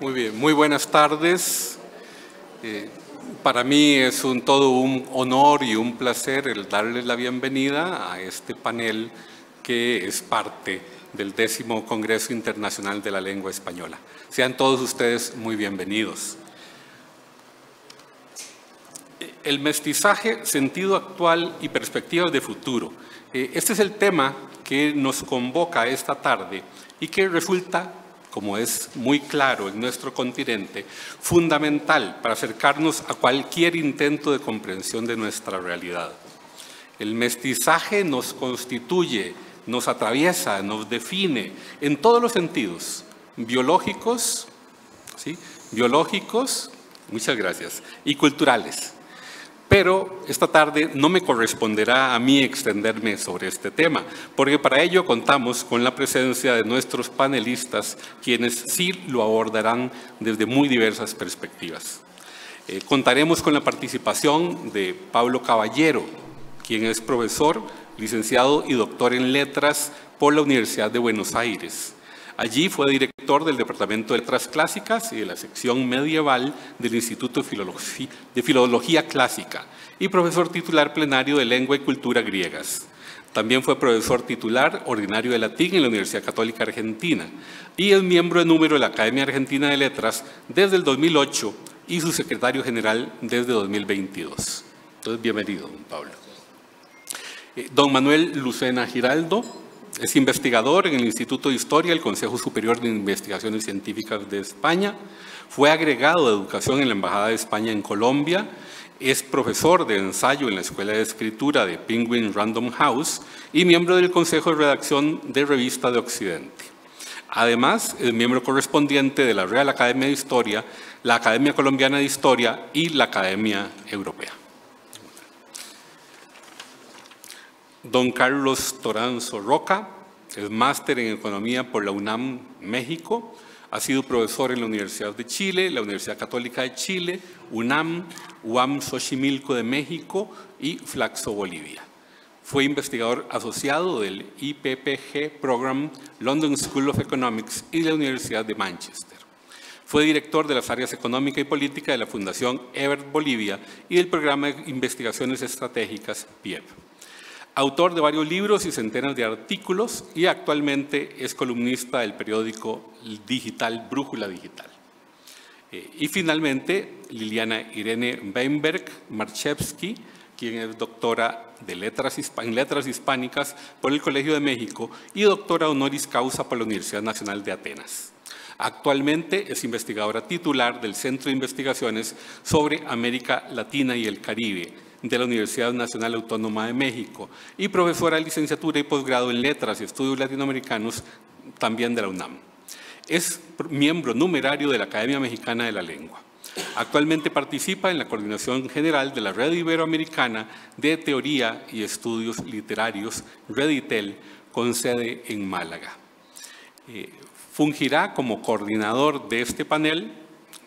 Muy bien, muy buenas tardes. Para mí es todo un honor y un placer el darles la bienvenida a este panel que es parte del 10º Congreso Internacional de la Lengua Española. Sean todos ustedes muy bienvenidos. El mestizaje, sentido actual y perspectivas de futuro. Este es el tema que nos convoca esta tarde y que resulta, como es muy claro en nuestro continente, fundamental para acercarnos a cualquier intento de comprensión de nuestra realidad. El mestizaje nos constituye, nos atraviesa, nos define en todos los sentidos, biológicos, ¿sí? Biológicos, muchas gracias, y culturales. Pero esta tarde no me corresponderá a mí extenderme sobre este tema, porque para ello contamos con la presencia de nuestros panelistas, quienes sí lo abordarán desde muy diversas perspectivas. Contaremos con la participación de Pablo Caballero, quien es profesor, licenciado y doctor en Letras por la Universidad de Buenos Aires. Allí fue director del Departamento de Letras Clásicas y de la sección medieval del Instituto de Filología Clásica y profesor titular plenario de Lengua y Cultura griegas. También fue profesor titular ordinario de latín en la Universidad Católica Argentina y es miembro de número de la Academia Argentina de Letras desde el 2008 y su secretario general desde 2022. Entonces, bienvenido, don Pablo. Don Manuel Lucena Giraldo es investigador en el Instituto de Historia del Consejo Superior de Investigaciones Científicas de España. Fue agregado de Educación en la Embajada de España en Colombia. Es profesor de ensayo en la Escuela de Escritura de Penguin Random House y miembro del Consejo de Redacción de Revista de Occidente. Además, es miembro correspondiente de la Real Academia de Historia, la Academia Colombiana de Historia y la Academia Europea. Don Carlos Toranzo Roca es máster en Economía por la UNAM, México. Ha sido profesor en la Universidad de Chile, la Universidad Católica de Chile, UNAM, UAM Xochimilco de México y Flaxo, Bolivia. Fue investigador asociado del IPPG Program, London School of Economics y la Universidad de Manchester. Fue director de las áreas económica y política de la Fundación Ebert Bolivia y del programa de investigaciones estratégicas PIEP. Autor de varios libros y centenas de artículos y actualmente es columnista del periódico digital Brújula Digital. Y finalmente, Liliana Irene Weinberg Marchevsky, quien es doctora en Letras Hispánicas por el Colegio de México y doctora honoris causa por la Universidad Nacional de Atenas. Actualmente es investigadora titular del Centro de Investigaciones sobre América Latina y el Caribe de la Universidad Nacional Autónoma de México y profesora de licenciatura y posgrado en Letras y Estudios Latinoamericanos también de la UNAM. Es miembro numerario de la Academia Mexicana de la Lengua. Actualmente participa en la Coordinación General de la Red Iberoamericana de Teoría y Estudios Literarios, Reditel, con sede en Málaga. Fungirá como coordinador de este panel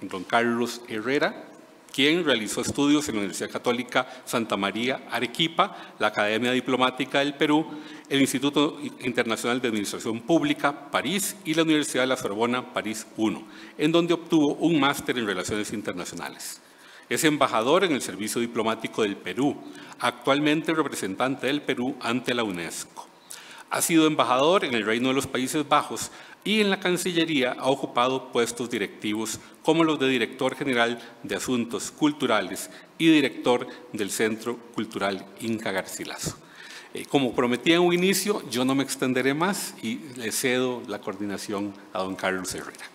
don Carlos Herrera, quien realizó estudios en la Universidad Católica Santa María Arequipa, la Academia Diplomática del Perú, el Instituto Internacional de Administración Pública, París, y la Universidad de la Sorbona, París I, en donde obtuvo un máster en Relaciones Internacionales. Es embajador en el Servicio Diplomático del Perú, actualmente representante del Perú ante la UNESCO. Ha sido embajador en el Reino de los Países Bajos y en la Cancillería ha ocupado puestos directivos como los de director general de Asuntos Culturales y director del Centro Cultural Inca Garcilaso. Como prometí en un inicio, yo no me extenderé más y le cedo la coordinación a don Carlos Herrera.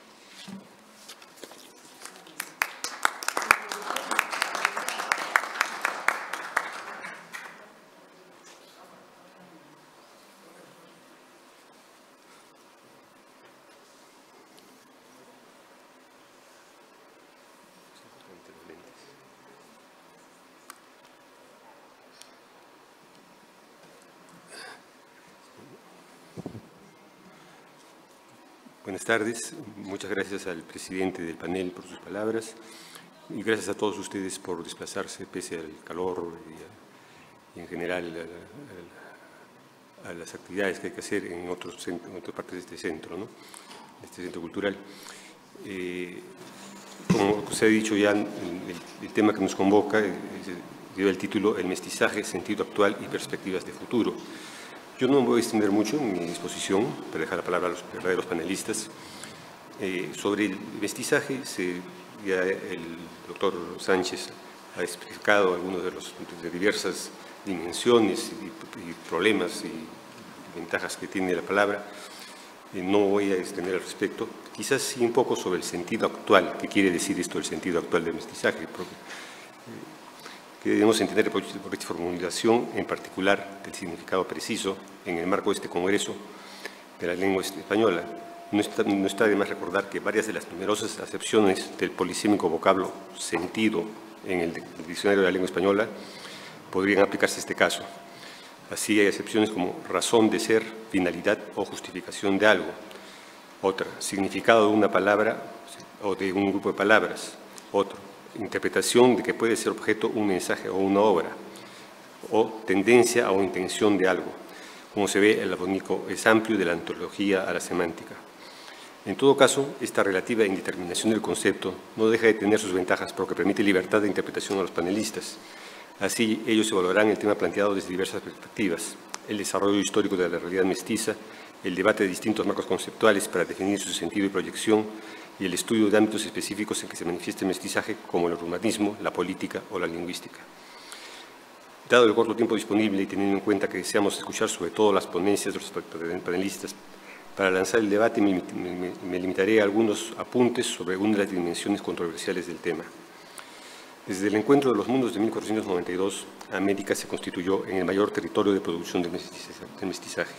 Buenas tardes. Muchas gracias al presidente del panel por sus palabras y gracias a todos ustedes por desplazarse pese al calor y en general a las actividades que hay que hacer en otras partes de este centro, ¿no? Este centro cultural. Como se ha dicho ya, el tema que nos convoca lleva el título El mestizaje, sentido actual y perspectivas de futuro. Yo no me voy a extender mucho en mi exposición para dejar la palabra a los verdaderos panelistas. Sobre el mestizaje, ya el doctor Sánchez ha explicado algunos de diversas dimensiones y problemas y ventajas que tiene la palabra. No voy a extender al respecto. Quizás sí un poco sobre el sentido actual. ¿Qué quiere decir esto, el sentido actual del mestizaje? Que debemos entender por esta formulación, en particular, el significado preciso en el marco de este Congreso de la lengua española. No está de más recordar que varias de las numerosas acepciones del polisémico vocablo sentido en el diccionario de la lengua española podrían aplicarse a este caso. Así hay acepciones como razón de ser, finalidad o justificación de algo. Otra, significado de una palabra o de un grupo de palabras. Otro, interpretación de que puede ser objeto un mensaje o una obra. O tendencia o intención de algo. Como se ve, el abanico es amplio de la ontología a la semántica. En todo caso, esta relativa indeterminación del concepto no deja de tener sus ventajas porque permite libertad de interpretación a los panelistas. Así, ellos evaluarán el tema planteado desde diversas perspectivas, el desarrollo histórico de la realidad mestiza, el debate de distintos marcos conceptuales para definir su sentido y proyección y el estudio de ámbitos específicos en que se manifiesta el mestizaje como el urbanismo, la política o la lingüística. Dado el corto tiempo disponible y teniendo en cuenta que deseamos escuchar sobre todo las ponencias de los panelistas, para lanzar el debate me limitaré a algunos apuntes sobre una de las dimensiones controversiales del tema. Desde el encuentro de los mundos de 1492, América se constituyó en el mayor territorio de producción de mestizaje.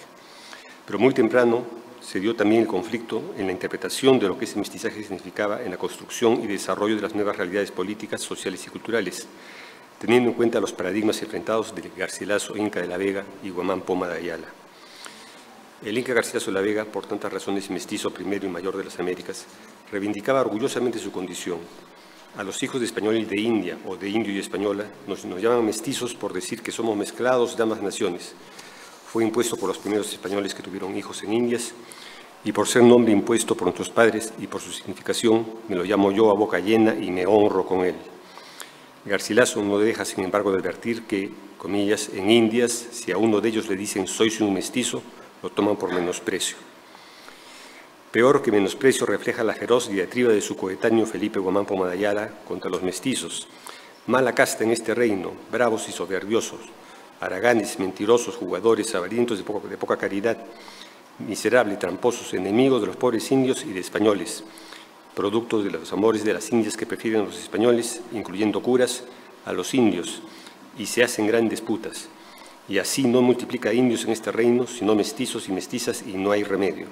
Pero muy temprano se dio también el conflicto en la interpretación de lo que ese mestizaje significaba en la construcción y desarrollo de las nuevas realidades políticas, sociales y culturales, teniendo en cuenta los paradigmas enfrentados de Garcilaso, Inca de la Vega y Guamán Poma de Ayala. El Inca Garcilaso de la Vega, por tantas razones mestizo primero y mayor de las Américas, reivindicaba orgullosamente su condición. A los hijos de español y de India, o de indio y española, nos llaman mestizos por decir que somos mezclados de ambas naciones. Fue impuesto por los primeros españoles que tuvieron hijos en Indias, y por ser nombre impuesto por nuestros padres y por su significación, me lo llamo yo a boca llena y me honro con él. Garcilaso no deja, sin embargo, de advertir que, comillas, en Indias, si a uno de ellos le dicen sois un mestizo, lo toman por menosprecio. Peor que menosprecio refleja la feroz diatriba de su coetáneo Felipe Guamán Poma de Ayala contra los mestizos. Mala casta en este reino, bravos y soberbiosos, haraganes, mentirosos, jugadores, avarientos de poca caridad, miserables, tramposos, enemigos de los pobres indios y de españoles, productos de los amores de las indias que prefieren a los españoles, incluyendo curas, a los indios, y se hacen grandes putas. Y así no multiplica indios en este reino, sino mestizos y mestizas, y no hay remedio.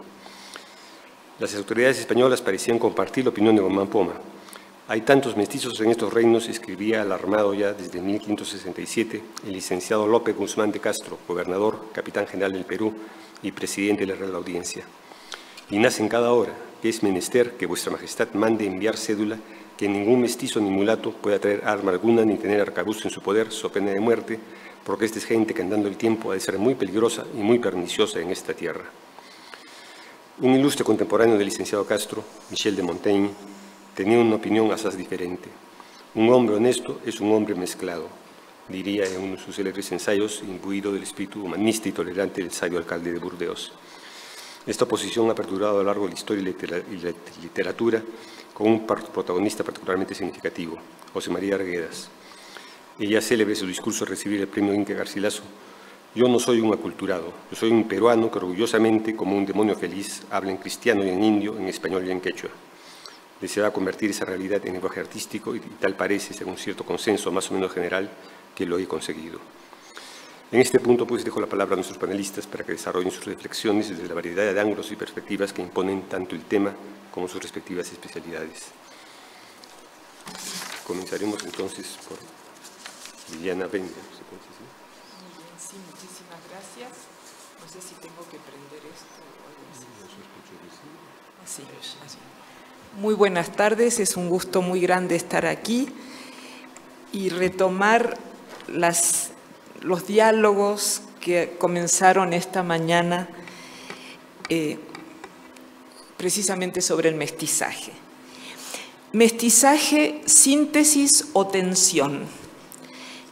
Las autoridades españolas parecían compartir la opinión de Guamán Poma. Hay tantos mestizos en estos reinos, escribía alarmado ya desde 1567 el licenciado Lope Guzmán de Castro, gobernador, capitán general del Perú y presidente de la Real Audiencia. Y nacen cada hora, que es menester que vuestra majestad mande enviar cédula que ningún mestizo ni mulato pueda traer arma alguna ni tener arcabuz en su poder, so pena de muerte, porque esta es gente que andando el tiempo ha de ser muy peligrosa y muy perniciosa en esta tierra. Un ilustre contemporáneo del licenciado Castro, Michel de Montaigne, tenía una opinión asaz diferente. Un hombre honesto es un hombre mezclado, diría en uno de sus célebres ensayos, imbuido del espíritu humanista y tolerante del sabio alcalde de Burdeos. Esta posición ha perdurado a lo largo de la historia y la literatura con un protagonista particularmente significativo, José María Arguedas. Ella célebre su discurso al recibir el premio Inca Garcilaso: yo no soy un aculturado, yo soy un peruano que orgullosamente, como un demonio feliz, habla en cristiano y en indio, en español y en quechua. Deseaba convertir esa realidad en lenguaje artístico y tal parece, según cierto consenso más o menos general, que lo he conseguido. En este punto, pues, dejo la palabra a nuestros panelistas para que desarrollen sus reflexiones desde la variedad de ángulos y perspectivas que imponen tanto el tema como sus respectivas especialidades. Comenzaremos entonces por Liliana Benga. Sí, muchísimas gracias. No sé si tengo que prender esto o algo así. Así. Muy buenas tardes, es un gusto muy grande estar aquí y retomar los diálogos que comenzaron esta mañana precisamente sobre el mestizaje. Mestizaje, síntesis o tensión.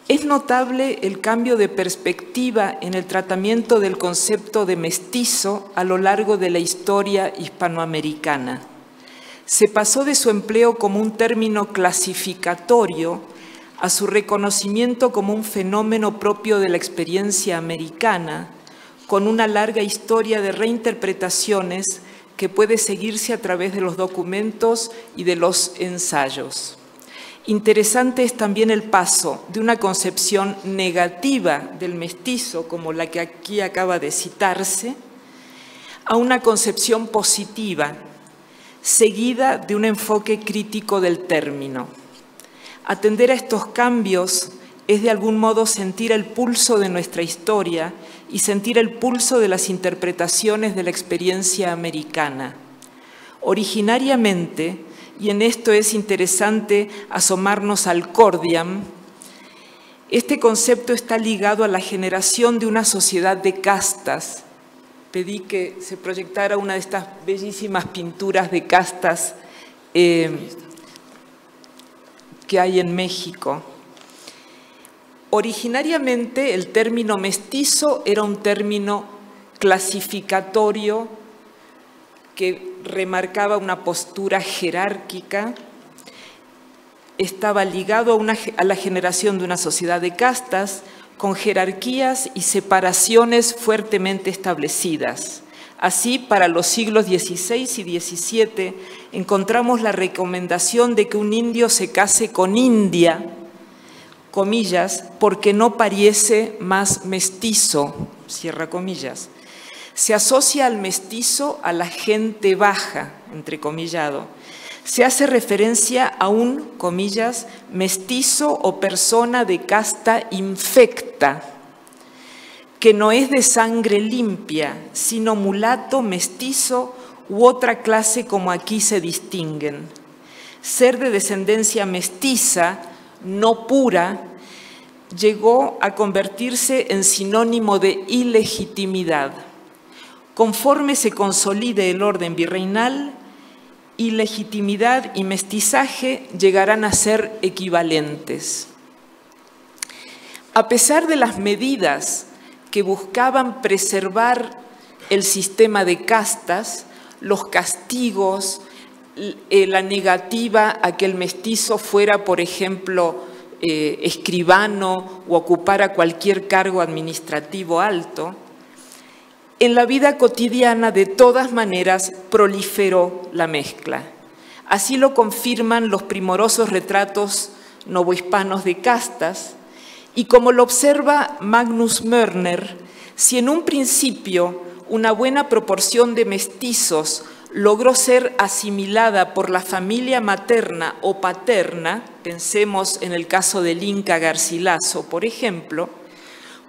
Es notable el cambio de perspectiva en el tratamiento del concepto de mestizo a lo largo de la historia hispanoamericana. Se pasó de su empleo como un término clasificatorio a su reconocimiento como un fenómeno propio de la experiencia americana, con una larga historia de reinterpretaciones que puede seguirse a través de los documentos y de los ensayos. Interesante es también el paso de una concepción negativa del mestizo, como la que aquí acaba de citarse, a una concepción positiva, seguida de un enfoque crítico del término. Atender a estos cambios es de algún modo sentir el pulso de nuestra historia y sentir el pulso de las interpretaciones de la experiencia americana. Originariamente, y en esto es interesante asomarnos al Cordiam, este concepto está ligado a la generación de una sociedad de castas. Pedí que se proyectara una de estas bellísimas pinturas de castas que hay en México. Originariamente el término mestizo era un término clasificatorio que remarcaba una postura jerárquica, estaba ligado a la generación de una sociedad de castas con jerarquías y separaciones fuertemente establecidas. Así, para los siglos XVI y XVII encontramos la recomendación de que un indio se case con india, comillas, porque no pariese más mestizo, cierra comillas. Se asocia al mestizo a la gente baja, entrecomillado. Se hace referencia a un, comillas, mestizo o persona de casta infecta, que no es de sangre limpia, sino mulato, mestizo u otra clase como aquí se distinguen. Ser de descendencia mestiza, no pura, llegó a convertirse en sinónimo de ilegitimidad. Conforme se consolide el orden virreinal, ilegitimidad y mestizaje llegarán a ser equivalentes. A pesar de las medidas que buscaban preservar el sistema de castas, los castigos, la negativa a que el mestizo fuera, por ejemplo, escribano o ocupara cualquier cargo administrativo alto, en la vida cotidiana, de todas maneras, proliferó la mezcla. Así lo confirman los primorosos retratos novohispanos de castas, y como lo observa Magnus Mörner, si en un principio una buena proporción de mestizos logró ser asimilada por la familia materna o paterna, pensemos en el caso del Inca Garcilaso, por ejemplo,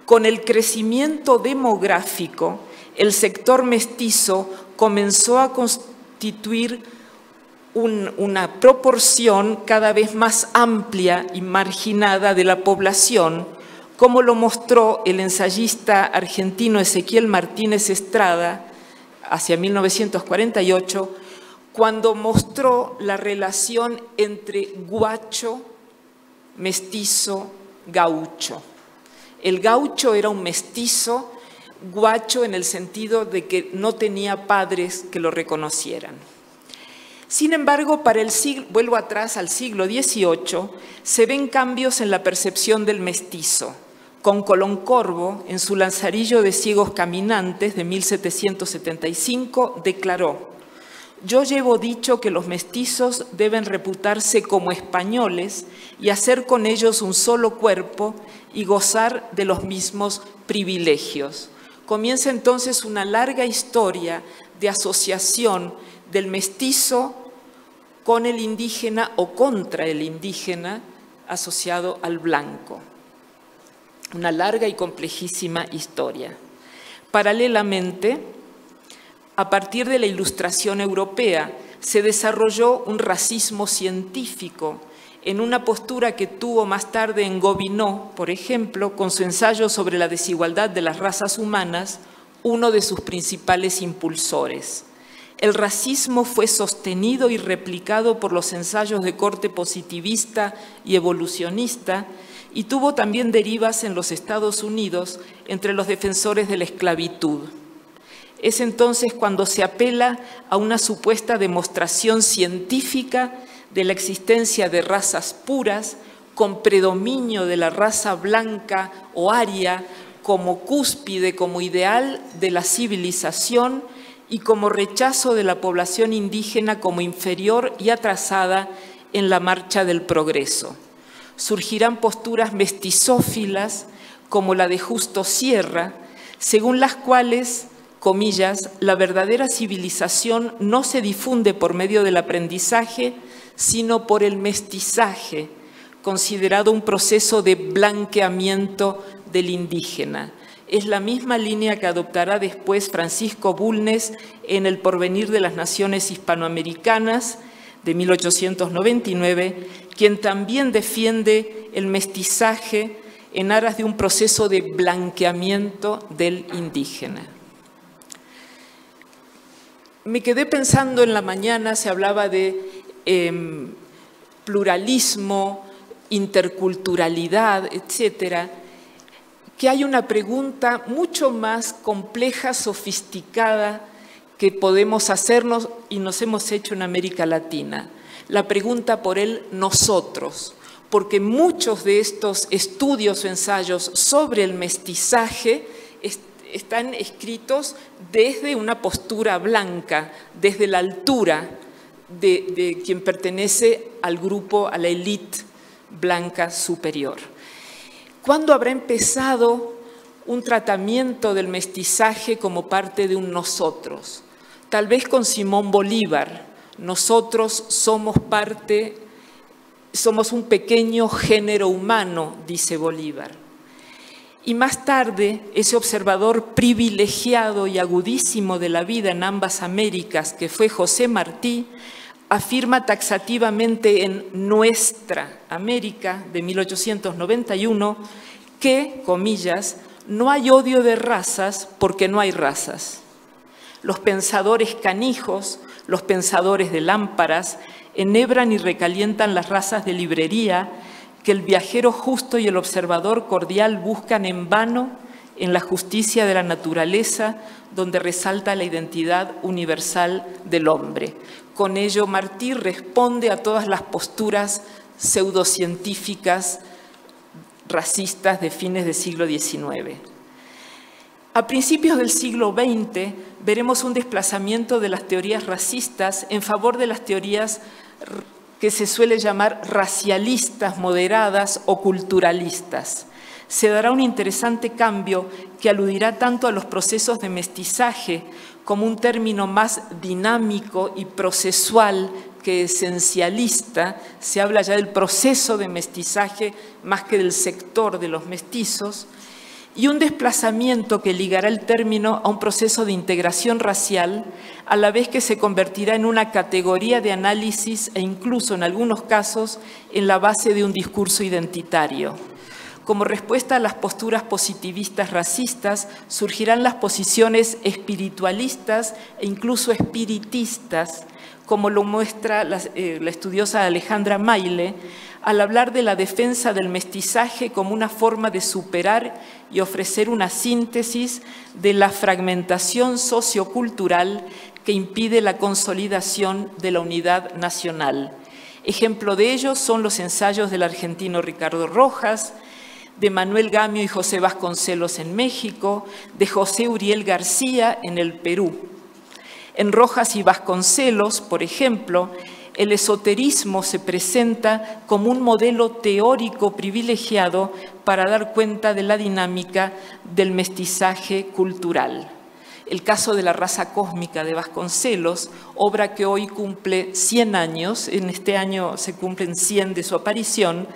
con el crecimiento demográfico, el sector mestizo comenzó a constituir una proporción cada vez más amplia y marginada de la población, como lo mostró el ensayista argentino Ezequiel Martínez Estrada hacia 1948, cuando mostró la relación entre guacho, mestizo, gaucho. El gaucho era un mestizo, guacho en el sentido de que no tenía padres que lo reconocieran. Sin embargo, para el siglo, vuelvo atrás al siglo XVIII, se ven cambios en la percepción del mestizo. Con Colón Corvo, en su Lazarillo de ciegos caminantes de 1775, declaró: «Yo llevo dicho que los mestizos deben reputarse como españoles y hacer con ellos un solo cuerpo y gozar de los mismos privilegios». Comienza entonces una larga historia de asociación del mestizo con el indígena o contra el indígena asociado al blanco. Una larga y complejísima historia. Paralelamente, a partir de la Ilustración europea, se desarrolló un racismo científico en una postura que tuvo más tarde en Gobineau, por ejemplo, con su ensayo sobre la desigualdad de las razas humanas, uno de sus principales impulsores. el racismo fue sostenido y replicado por los ensayos de corte positivista y evolucionista y tuvo también derivas en los Estados Unidos entre los defensores de la esclavitud. Es entonces cuando se apela a una supuesta demostración científica de la existencia de razas puras con predominio de la raza blanca o aria como cúspide, como ideal de la civilización y como rechazo de la población indígena como inferior y atrasada en la marcha del progreso. Surgirán posturas mestizófilas como la de Justo Sierra, según las cuales, comillas, la verdadera civilización no se difunde por medio del aprendizaje, sino por el mestizaje, considerado un proceso de blanqueamiento del indígena. Es la misma línea que adoptará después Francisco Bulnes en El porvenir de las naciones hispanoamericanas de 1899, quien también defiende el mestizaje en aras de un proceso de blanqueamiento del indígena. Me quedé pensando en la mañana, se hablaba de pluralismo, interculturalidad, etcétera, que hay una pregunta mucho más compleja, sofisticada, que podemos hacernos y nos hemos hecho en América Latina. La pregunta por el nosotros, porque muchos de estos estudios o ensayos sobre el mestizaje están escritos desde una postura blanca, desde la altura de quien pertenece al grupo, a la élite blanca superior. ¿Cuándo habrá empezado un tratamiento del mestizaje como parte de un nosotros? Tal vez con Simón Bolívar. Nosotros somos parte, somos un pequeño género humano, dice Bolívar. Y más tarde, ese observador privilegiado y agudísimo de la vida en ambas Américas, que fue José Martí, afirma taxativamente en Nuestra América de 1891 que, comillas, no hay odio de razas porque no hay razas. Los pensadores canijos, los pensadores de lámparas, enhebran y recalientan las razas de librería que el viajero justo y el observador cordial buscan en vano en la justicia de la naturaleza, donde resalta la identidad universal del hombre. Con ello, Martí responde a todas las posturas pseudocientíficas racistas de fines del siglo XIX. A principios del siglo XX veremos un desplazamiento de las teorías racistas en favor de las teorías que se suele llamar racialistas, moderadas o culturalistas. Se dará un interesante cambio que aludirá tanto a los procesos de mestizaje como un término más dinámico y procesual que esencialista. Se habla ya del proceso de mestizaje más que del sector de los mestizos, y un desplazamiento que ligará el término a un proceso de integración racial, a la vez que se convertirá en una categoría de análisis e incluso en algunos casos en la base de un discurso identitario. Como respuesta a las posturas positivistas racistas, surgirán las posiciones espiritualistas e incluso espiritistas, como lo muestra la estudiosa Alejandra Maile, al hablar de la defensa del mestizaje como una forma de superar y ofrecer una síntesis de la fragmentación sociocultural que impide la consolidación de la unidad nacional. Ejemplo de ello son los ensayos del argentino Ricardo Rojas, de Manuel Gamio y José Vasconcelos en México, de José Uriel García en el Perú. En Rojas y Vasconcelos, por ejemplo, el esoterismo se presenta como un modelo teórico privilegiado para dar cuenta de la dinámica del mestizaje cultural. El caso de la raza cósmica de Vasconcelos, obra que hoy cumple 100 años, en este año se cumplen 100 de su aparición,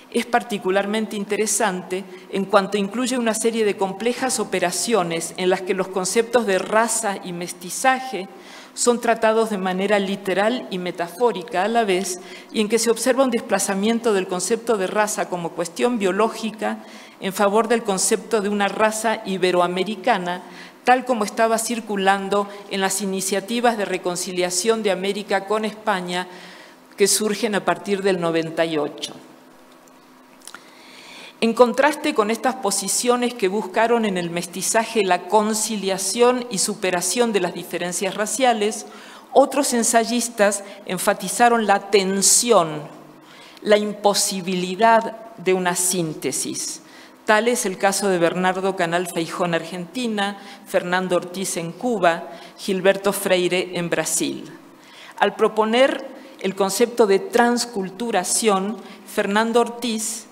es particularmente interesante en cuanto incluye una serie de complejas operaciones en las que los conceptos de raza y mestizaje son tratados de manera literal y metafórica a la vez, y en que se observa un desplazamiento del concepto de raza como cuestión biológica en favor del concepto de una raza iberoamericana, tal como estaba circulando en las iniciativas de reconciliación de América con España que surgen a partir del 98. En contraste con estas posiciones que buscaron en el mestizaje la conciliación y superación de las diferencias raciales, otros ensayistas enfatizaron la tensión, la imposibilidad de una síntesis. Tal es el caso de Bernardo Canal Feijó en Argentina, Fernando Ortiz en Cuba, Gilberto Freire en Brasil. Al proponer el concepto de transculturación, Fernando Ortiz,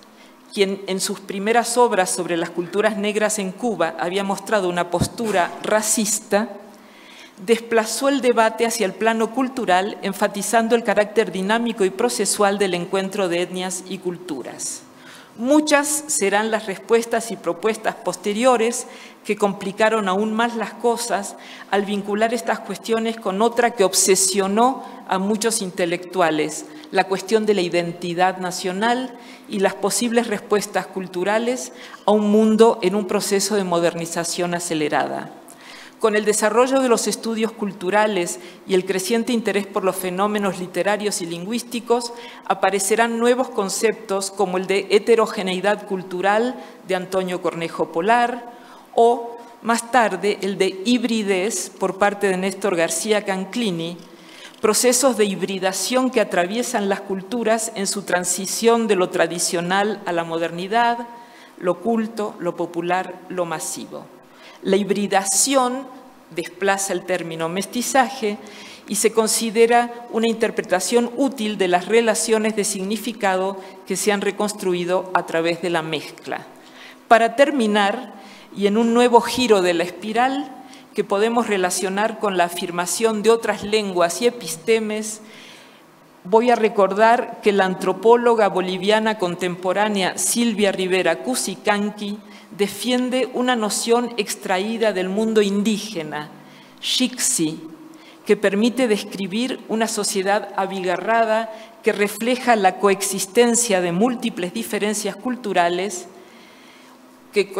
quien en sus primeras obras sobre las culturas negras en Cuba había mostrado una postura racista, desplazó el debate hacia el plano cultural, enfatizando el carácter dinámico y procesual del encuentro de etnias y culturas. Muchas serán las respuestas y propuestas posteriores que complicaron aún más las cosas al vincular estas cuestiones con otra que obsesionó a muchos intelectuales, la cuestión de la identidad nacional y las posibles respuestas culturales a un mundo en un proceso de modernización acelerada. Con el desarrollo de los estudios culturales y el creciente interés por los fenómenos literarios y lingüísticos, aparecerán nuevos conceptos como el de heterogeneidad cultural de Antonio Cornejo Polar o, más tarde, el de hibridez por parte de Néstor García Canclini, procesos de hibridación que atraviesan las culturas en su transición de lo tradicional a la modernidad, lo culto, lo popular, lo masivo. La hibridación desplaza el término mestizaje y se considera una interpretación útil de las relaciones de significado que se han reconstruido a través de la mezcla. Para terminar, y en un nuevo giro de la espiral que podemos relacionar con la afirmación de otras lenguas y epistemes, voy a recordar que la antropóloga boliviana contemporánea Silvia Rivera Cusicanqui defiende una noción extraída del mundo indígena, Xixi, que permite describir una sociedad abigarrada que refleja la coexistencia de múltiples diferencias culturales que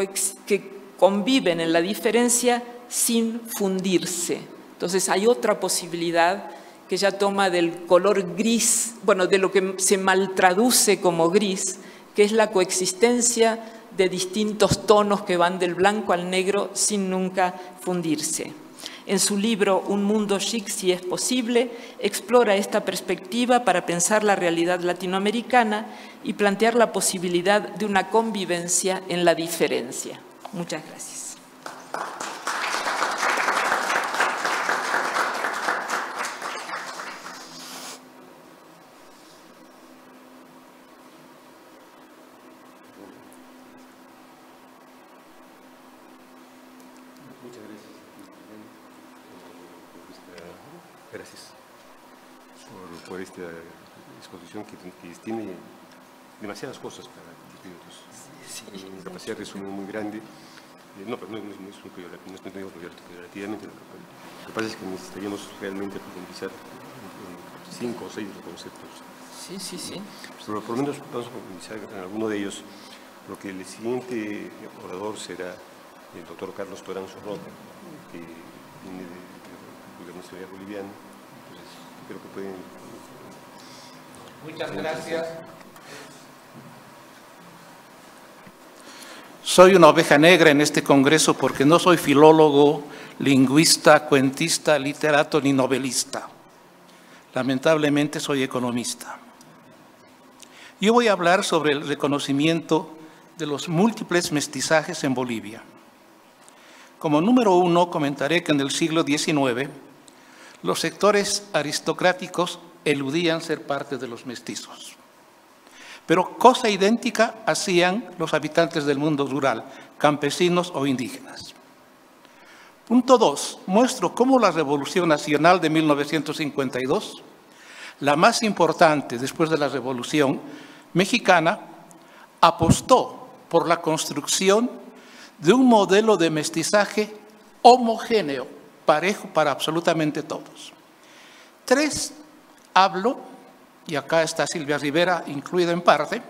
conviven en la diferencia sin fundirse. Entonces hay otra posibilidad que ya toma del color gris, bueno, de lo que se maltraduce como gris, que es la coexistencia de distintos tonos que van del blanco al negro sin nunca fundirse. En su libro Un mundo Xixi es posible, explora esta perspectiva para pensar la realidad latinoamericana y plantear la posibilidad de una convivencia en la diferencia. Muchas gracias. Gracias por esta exposición que tiene demasiadas cosas para discutir. Una capacidad de resumen muy grande. No, pero no es un peyorativamente. Lo que pasa es que necesitaríamos realmente profundizar en 5 o 6 conceptos. Sí. Pero por lo menos vamos a profundizar en alguno de ellos, porque el siguiente orador será el doctor Carlos Toranzo Roca, que viene de la Universidad Boliviana. Entonces, creo que pueden... Muchas gracias. Soy una oveja negra en este congreso porque no soy filólogo, lingüista, cuentista, literato ni novelista. Lamentablemente soy economista. Yo voy a hablar sobre el reconocimiento de los múltiples mestizajes en Bolivia. Como número 1, comentaré que en el siglo XIX los sectores aristocráticos eludían ser parte de los mestizos. Pero cosa idéntica hacían los habitantes del mundo rural, campesinos o indígenas. Punto 2. Muestro cómo la Revolución Nacional de 1952, la más importante después de la Revolución Mexicana, apostó por la construcción de un modelo de mestizaje homogéneo, parejo para absolutamente todos. 3, hablo, y acá está Silvia Rivera incluida en parte,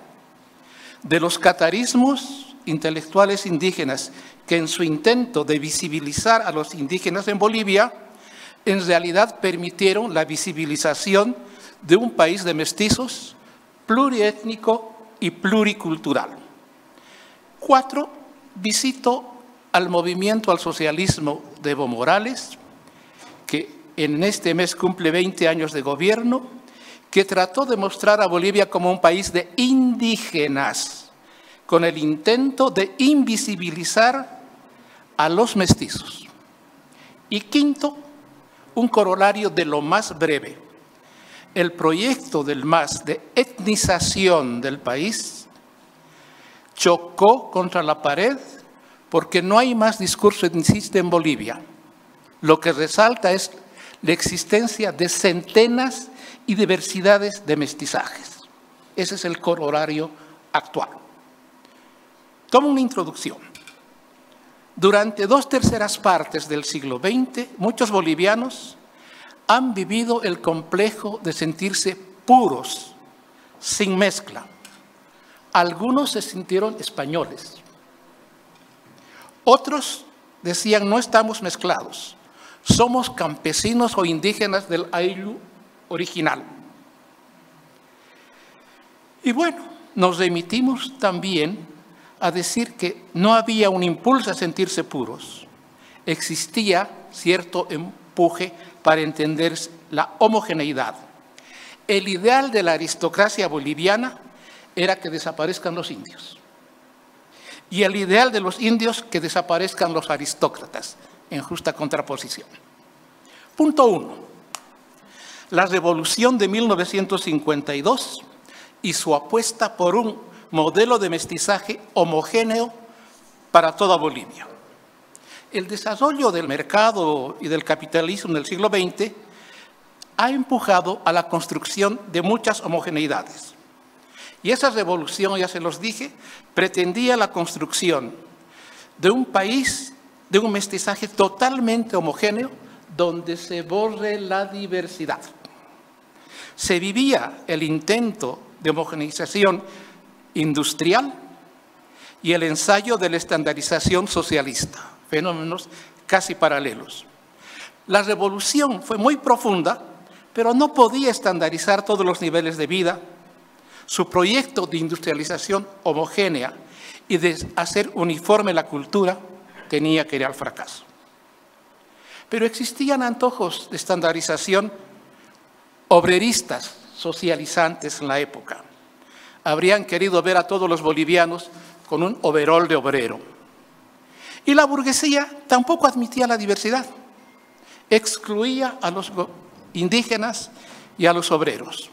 de los catarismos intelectuales indígenas que en su intento de visibilizar a los indígenas en Bolivia, en realidad permitieron la visibilización de un país de mestizos, pluriétnico y pluricultural. 4, visito al movimiento al socialismo de Evo Morales, que en este mes cumple 20 años de gobierno, que trató de mostrar a Bolivia como un país de indígenas, con el intento de invisibilizar a los mestizos. Y 5, un corolario de lo más breve. El proyecto del MAS de etnización del país chocó contra la pared porque no hay más discurso etnicista en Bolivia. Lo que resalta es la existencia de centenas y diversidades de mestizajes. Ese es el corolario actual. Tomo una introducción. Durante 2/3 partes del siglo XX, muchos bolivianos han vivido el complejo de sentirse puros, sin mezcla. Algunos se sintieron españoles. Otros decían, no estamos mezclados, somos campesinos o indígenas del Ayllu original. Y bueno, nos remitimos también a decir que no había un impulso a sentirse puros. Existía cierto empuje para entender la homogeneidad. El ideal de la aristocracia boliviana era que desaparezcan los indios. Y el ideal de los indios, que desaparezcan los aristócratas, en justa contraposición. Punto 1. La revolución de 1952 y su apuesta por un modelo de mestizaje homogéneo para toda Bolivia. El desarrollo del mercado y del capitalismo en el siglo XX ha empujado a la construcción de muchas homogeneidades. Y esa revolución, ya se los dije, pretendía la construcción de un país, de un mestizaje totalmente homogéneo, donde se borre la diversidad. Se vivía el intento de homogeneización industrial y el ensayo de la estandarización socialista, fenómenos casi paralelos. La revolución fue muy profunda, pero no podía estandarizar todos los niveles de vida. Su proyecto de industrialización homogénea y de hacer uniforme la cultura tenía que ir al fracaso. Pero existían antojos de estandarización obreristas, socializantes en la época. Habrían querido ver a todos los bolivianos con un overol de obrero. Y la burguesía tampoco admitía la diversidad. Excluía a los indígenas y a los obreros.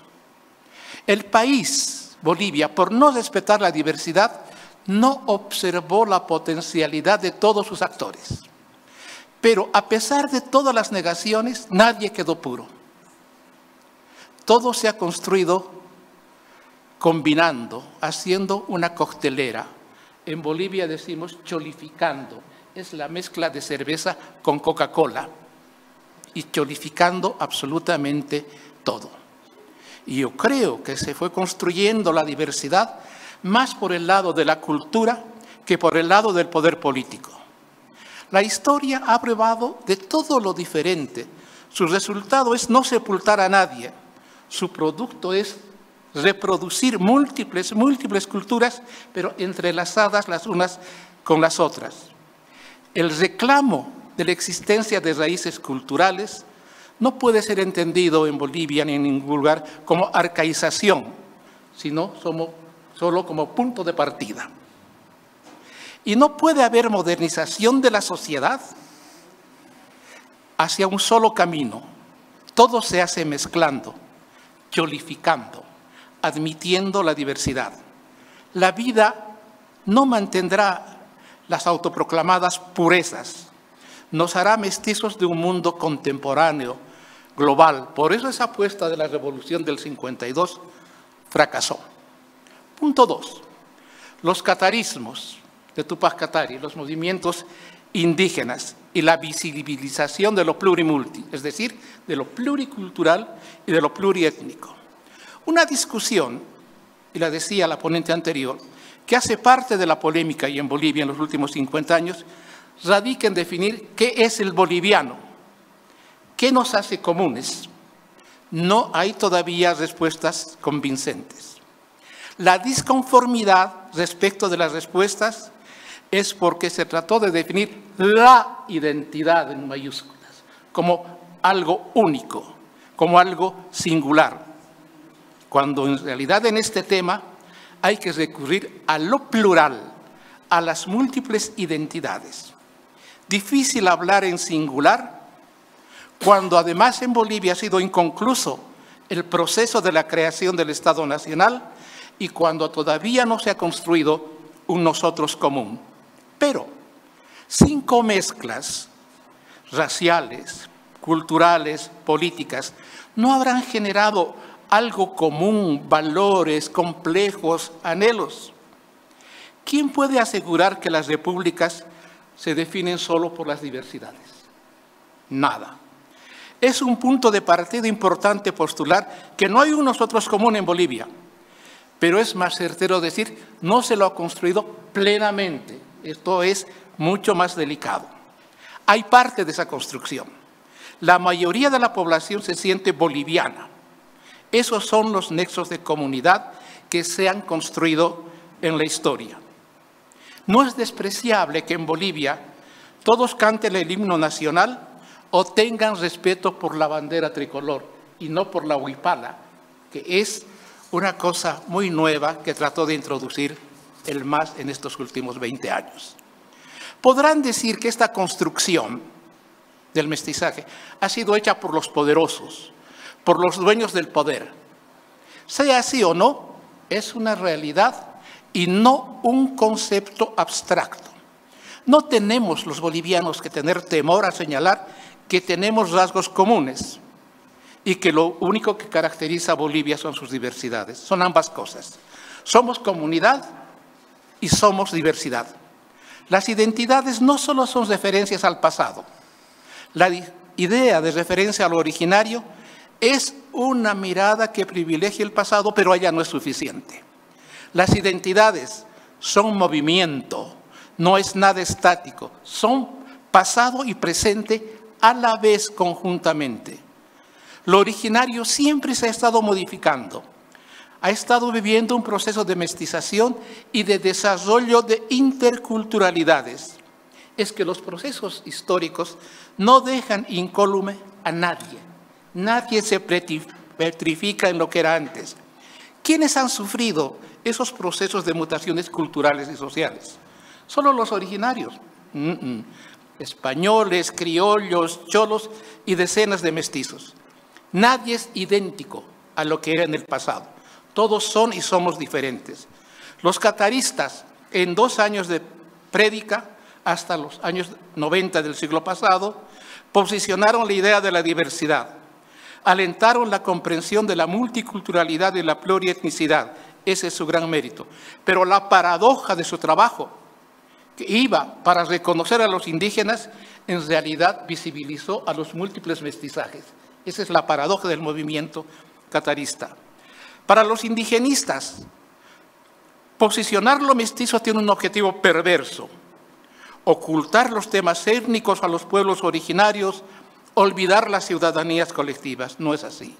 El país, Bolivia, por no respetar la diversidad, no observó la potencialidad de todos sus actores. Pero a pesar de todas las negaciones, nadie quedó puro. Todo se ha construido combinando, haciendo una coctelera. En Bolivia decimos cholificando. Es la mezcla de cerveza con Coca-Cola. Y cholificando absolutamente todo. Y yo creo que se fue construyendo la diversidad más por el lado de la cultura que por el lado del poder político. La historia ha probado de todo lo diferente. Su resultado es no sepultar a nadie. Su producto es reproducir múltiples culturas, pero entrelazadas las unas con las otras. El reclamo de la existencia de raíces culturales no puede ser entendido en Bolivia ni en ningún lugar como arcaización, sino solo como punto de partida. Y no puede haber modernización de la sociedad hacia un solo camino. Todo se hace mezclando, cholificando, admitiendo la diversidad. La vida no mantendrá las autoproclamadas purezas, nos hará mestizos de un mundo contemporáneo, global. Por eso esa apuesta de la revolución del 52 fracasó. Punto 2. Los catarismos de Tupac Katari, los movimientos indígenas y la visibilización de lo plurimulti, es decir, de lo pluricultural y de lo pluriétnico. Una discusión, y la decía la ponente anterior, que hace parte de la polémica y en Bolivia en los últimos 50 años, radica en definir qué es el boliviano, qué nos hace comunes. No hay todavía respuestas convincentes. La disconformidad respecto de las respuestas es porque se trató de definir la identidad en mayúsculas, como algo único, como algo singular, cuando en realidad en este tema hay que recurrir a lo plural, a las múltiples identidades. Difícil hablar en singular cuando además en Bolivia ha sido inconcluso el proceso de la creación del Estado Nacional y cuando todavía no se ha construido un nosotros común. Pero sin comezclas raciales, culturales, políticas, no habrán generado algo común, valores, complejos, anhelos. ¿Quién puede asegurar que las repúblicas se definen solo por las diversidades? Nada. Es un punto de partida importante postular que no hay un nosotros común en Bolivia, pero es más certero decir, no se lo ha construido plenamente. Esto es mucho más delicado. Hay parte de esa construcción. La mayoría de la población se siente boliviana. Esos son los nexos de comunidad que se han construido en la historia. No es despreciable que en Bolivia todos canten el himno nacional o tengan respeto por la bandera tricolor y no por la huipala, que es una cosa muy nueva que trató de introducir el MAS en estos últimos 20 años. Podrán decir que esta construcción del mestizaje ha sido hecha por los poderosos, por los dueños del poder. Sea así o no, es una realidad y no un concepto abstracto. No tenemos los bolivianos que tener temor a señalar que tenemos rasgos comunes y que lo único que caracteriza a Bolivia son sus diversidades. Son ambas cosas. Somos comunidad y somos diversidad. Las identidades no solo son referencias al pasado. La idea de referencia a lo originario es una mirada que privilegia el pasado, pero allá no es suficiente. Las identidades son movimiento, no es nada estático, son pasado y presente a la vez conjuntamente. Lo originario siempre se ha estado modificando, ha estado viviendo un proceso de mestización y de desarrollo de interculturalidades. Es que los procesos históricos no dejan incólume a nadie. Nadie se petrifica en lo que era antes. ¿Quiénes han sufrido esos procesos de mutaciones culturales y sociales? Solo los originarios. Españoles, criollos, cholos y decenas de mestizos. Nadie es idéntico a lo que era en el pasado. Todos son y somos diferentes. Los cataristas, en 2 años de prédica, hasta los años 90 del siglo pasado, posicionaron la idea de la diversidad. Alentaron la comprensión de la multiculturalidad y la plurietnicidad. Ese es su gran mérito. Pero la paradoja de su trabajo, que iba para reconocer a los indígenas, en realidad visibilizó a los múltiples mestizajes. Esa es la paradoja del movimiento catarista. Para los indigenistas, posicionar lo mestizo tiene un objetivo perverso: ocultar los temas étnicos a los pueblos originarios, olvidar las ciudadanías colectivas. No es así.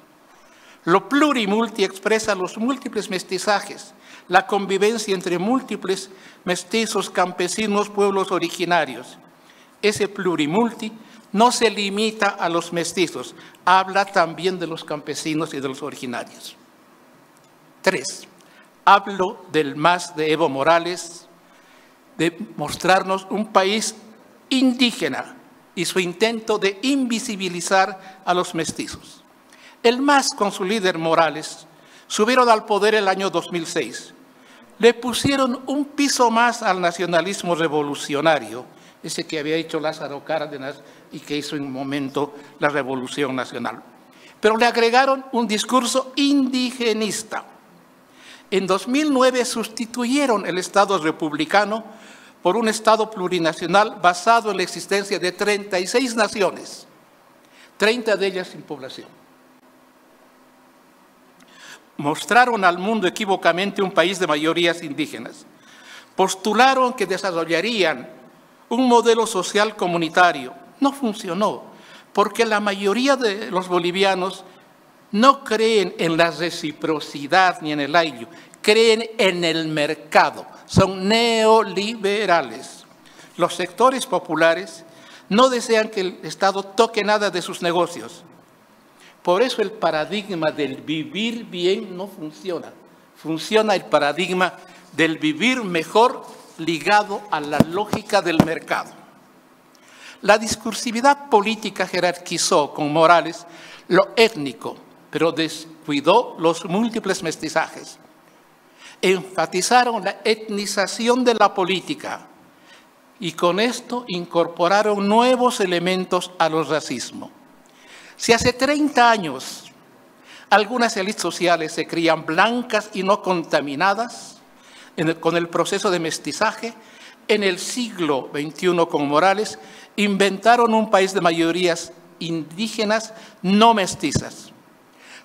Lo plurimulti expresa los múltiples mestizajes, la convivencia entre múltiples mestizos, campesinos, pueblos originarios. Ese plurimulti no se limita a los mestizos, habla también de los campesinos y de los originarios. 3. Hablo del MAS de Evo Morales, de mostrarnos un país indígena y su intento de invisibilizar a los mestizos. El MAS, con su líder Morales, subieron al poder el año 2006. Le pusieron un piso más al nacionalismo revolucionario, ese que había hecho Lázaro Cárdenas y que hizo en un momento la Revolución Nacional. Pero le agregaron un discurso indigenista. En 2009 sustituyeron el Estado republicano por un Estado plurinacional basado en la existencia de 36 naciones, 30 de ellas sin población. Mostraron al mundo equívocamente un país de mayorías indígenas. Postularon que desarrollarían un modelo social comunitario. No funcionó, porque la mayoría de los bolivianos no creen en la reciprocidad ni en el ayllu, creen en el mercado, son neoliberales. Los sectores populares no desean que el Estado toque nada de sus negocios. Por eso el paradigma del vivir bien no funciona. Funciona el paradigma del vivir mejor ligado a la lógica del mercado. La discursividad política jerarquizó con Morales lo étnico, pero descuidó los múltiples mestizajes. Enfatizaron la etnización de la política y con esto incorporaron nuevos elementos a los racismos. Si hace 30 años algunas élites sociales se creían blancas y no contaminadas con el proceso de mestizaje, en el siglo XXI con Morales inventaron un país de mayorías indígenas no mestizas.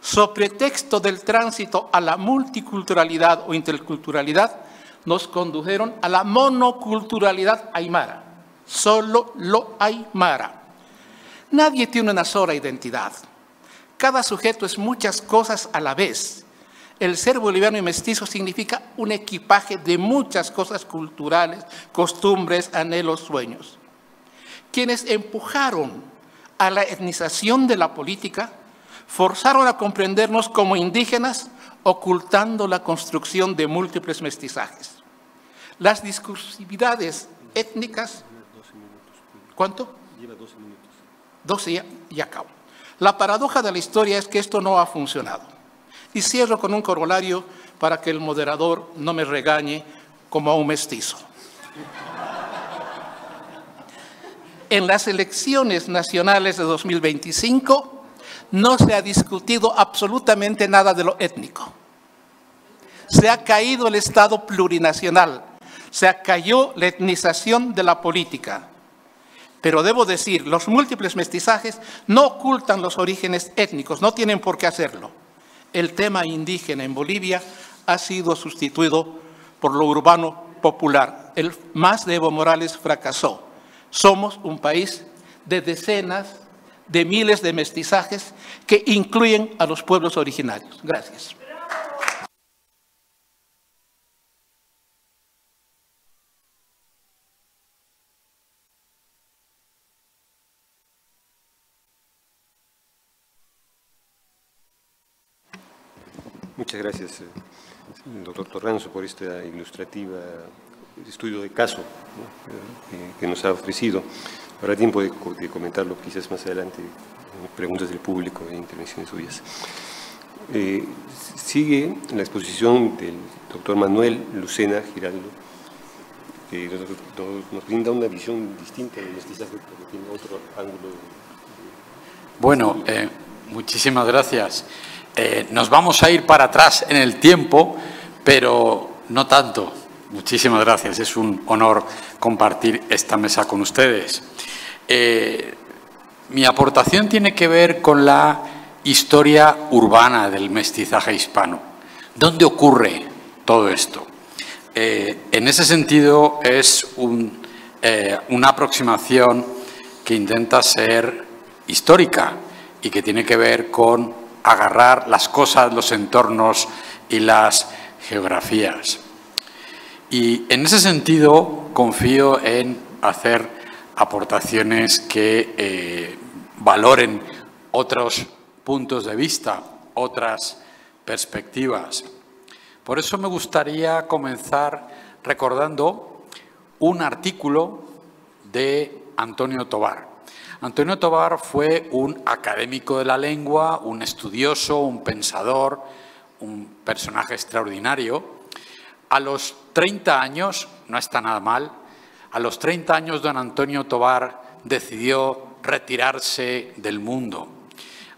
Sobre pretexto del tránsito a la multiculturalidad o interculturalidad, nos condujeron a la monoculturalidad aymara, solo lo aymara. Nadie tiene una sola identidad. Cada sujeto es muchas cosas a la vez. El ser boliviano y mestizo significa un equipaje de muchas cosas culturales, costumbres, anhelos, sueños. Quienes empujaron a la etnización de la política forzaron a comprendernos como indígenas, ocultando la construcción de múltiples mestizajes. Las discursividades étnicas... ¿Cuánto? Lleva 12 minutos. 12 y acabo. La paradoja de la historia es que esto no ha funcionado. Y cierro con un corolario para que el moderador no me regañe como a un mestizo. En las elecciones nacionales de 2025 no se ha discutido absolutamente nada de lo étnico. Se ha caído el Estado plurinacional, se cayó la etnización de la política. Pero debo decir, los múltiples mestizajes no ocultan los orígenes étnicos, no tienen por qué hacerlo. El tema indígena en Bolivia ha sido sustituido por lo urbano popular. El MAS de Evo Morales fracasó. Somos un país de decenas de miles de mestizajes que incluyen a los pueblos originarios. Gracias. Muchas gracias, doctor Torranzo, por esta ilustrativa estudio de caso, ¿no? que nos ha ofrecido. Habrá tiempo de comentarlo quizás más adelante, preguntas del público e intervenciones suyas. Sigue la exposición del doctor Manuel Lucena Giraldo, que nos brinda una visión distinta del mestizaje, porque tiene otro ángulo. Bueno, muchísimas gracias. Nos vamos a ir para atrás en el tiempo, pero no tanto. Muchísimas gracias. Es un honor compartir esta mesa con ustedes. Mi aportación tiene que ver con la historia urbana del mestizaje hispano. ¿Dónde ocurre todo esto? En ese sentido, es una aproximación que intenta ser histórica y que tiene que ver con agarrar las cosas, los entornos y las geografías. Y en ese sentido confío en hacer aportaciones que valoren otros puntos de vista, otras perspectivas. Por eso me gustaría comenzar recordando un artículo de Antonio Tovar. Antonio Tovar fue un académico de la lengua, un estudioso, un pensador, un personaje extraordinario. A los 30 años, no está nada mal, a los 30 años don Antonio Tovar decidió retirarse del mundo.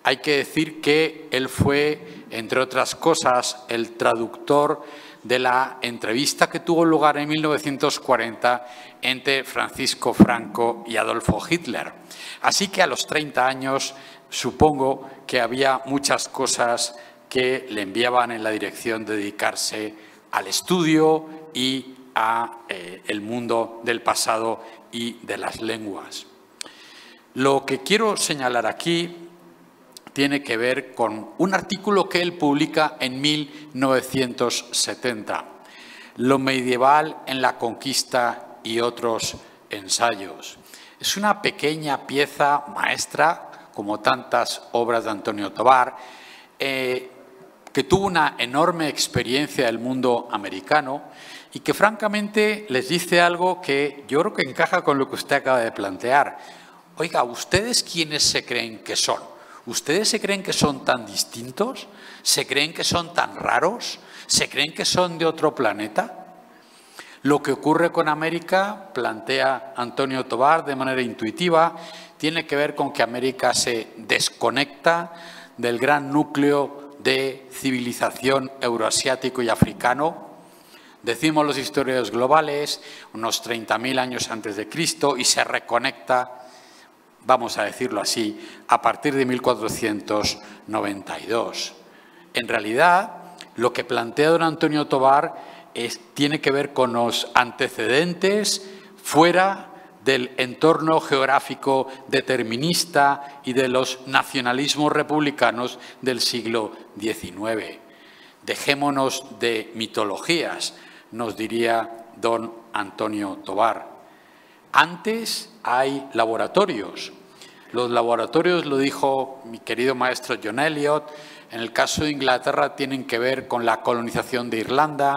Hay que decir que él fue, entre otras cosas, el traductor de la entrevista que tuvo lugar en 1940 entre Francisco Franco y Adolfo Hitler. Así que a los 30 años supongo que había muchas cosas que le enviaban en la dirección de dedicarse al estudio y a el mundo del pasado y de las lenguas. Lo que quiero señalar aquí tiene que ver con un artículo que él publica en 1970, Lo medieval en la conquista y otros ensayos. Es una pequeña pieza maestra, como tantas obras de Antonio Tovar, que tuvo una enorme experiencia del mundo americano y que francamente les dice algo que yo creo que encaja con lo que usted acaba de plantear. Oiga, ¿ustedes quiénes se creen que son? ¿Ustedes se creen que son tan distintos? ¿Se creen que son tan raros? ¿Se creen que son de otro planeta? Lo que ocurre con América, plantea Antonio Tovar de manera intuitiva, tiene que ver con que América se desconecta del gran núcleo de civilización euroasiático y africano. Decimos los historiadores globales, unos 30.000 años antes de Cristo, y se reconecta, vamos a decirlo así, a partir de 1492. En realidad, lo que plantea don Antonio Tovar tiene que ver con los antecedentes fuera del entorno geográfico determinista y de los nacionalismos republicanos del siglo XIX. Dejémonos de mitologías, nos diría don Antonio Tovar. Antes hay laboratorios. Los laboratorios, lo dijo mi querido maestro John Eliot, en el caso de Inglaterra tienen que ver con la colonización de Irlanda,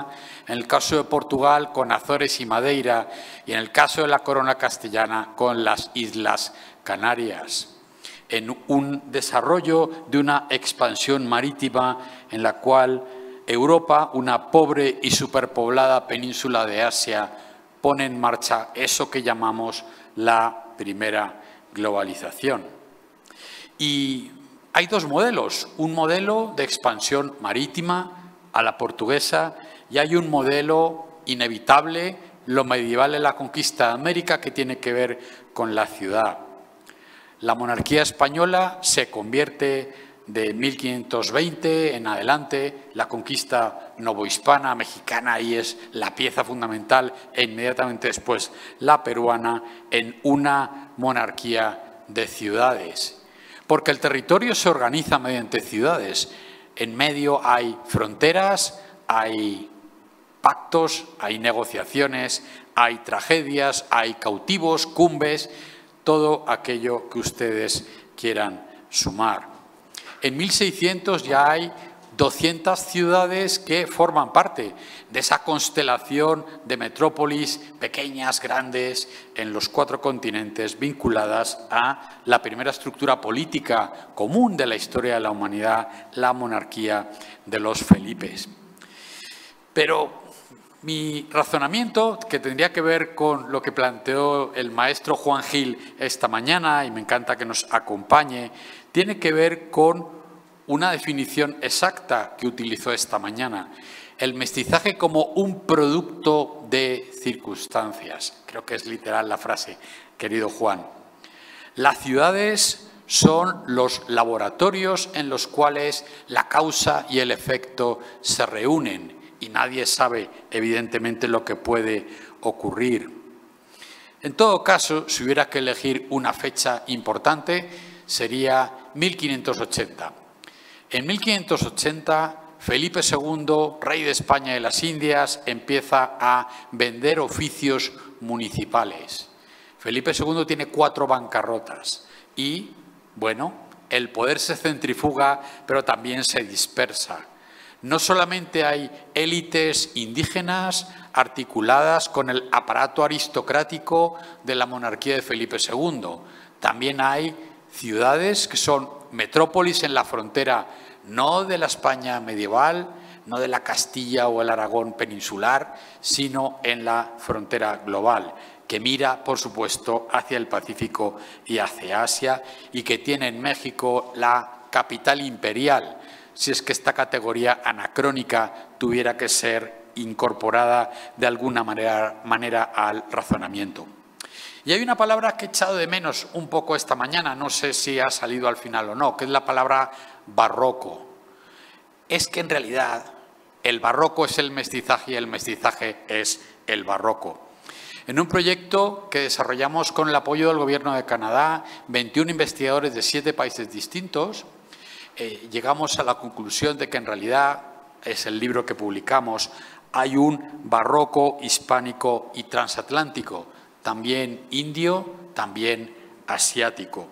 en el caso de Portugal con Azores y Madeira y en el caso de la corona castellana con las Islas Canarias. En un desarrollo de una expansión marítima en la cual Europa, una pobre y superpoblada península de Asia, pone en marcha eso que llamamos la primera globalización. Y hay dos modelos, un modelo de expansión marítima a la portuguesa y hay un modelo inevitable, lo medieval en la conquista de América, que tiene que ver con la ciudad. La monarquía española se convierte de 1520 en adelante, la conquista novohispana mexicana y es la pieza fundamental e inmediatamente después la peruana en una monarquía de ciudades. Porque el territorio se organiza mediante ciudades. En medio hay fronteras, hay pactos, hay negociaciones, hay tragedias, hay cautivos, cumbres, todo aquello que ustedes quieran sumar. En 1600 ya hay 200 ciudades que forman parte de esa constelación de metrópolis pequeñas, grandes, en los 4 continentes, vinculadas a la primera estructura política común de la historia de la humanidad, la monarquía de los Felipes. Pero mi razonamiento, que tendría que ver con lo que planteó el maestro Juan Gil esta mañana, y me encanta que nos acompañe, tiene que ver con una definición exacta que utilizó esta mañana. El mestizaje como un producto de circunstancias. Creo que es literal la frase, querido Juan. Las ciudades son los laboratorios en los cuales la causa y el efecto se reúnen y nadie sabe, evidentemente, lo que puede ocurrir. En todo caso, si hubiera que elegir una fecha importante, sería 1580. En 1580, Felipe II, rey de España y las Indias, empieza a vender oficios municipales. Felipe II tiene 4 bancarrotas y, bueno, el poder se centrifuga, pero también se dispersa. No solamente hay élites indígenas articuladas con el aparato aristocrático de la monarquía de Felipe II, también hay ciudades que son metrópolis en la frontera, no de la España medieval, no de la Castilla o el Aragón peninsular, sino en la frontera global, que mira, por supuesto, hacia el Pacífico y hacia Asia, y que tiene en México la capital imperial, si es que esta categoría anacrónica tuviera que ser incorporada de alguna manera al razonamiento. Y hay una palabra que he echado de menos un poco esta mañana, no sé si ha salido al final o no, que es la palabra barroco. Es que en realidad el barroco es el mestizaje y el mestizaje es el barroco. En un proyecto que desarrollamos con el apoyo del Gobierno de Canadá, 21 investigadores de 7 países distintos, llegamos a la conclusión de que en realidad, es el libro que publicamos, hay un barroco hispánico y transatlántico, también indio, también asiático.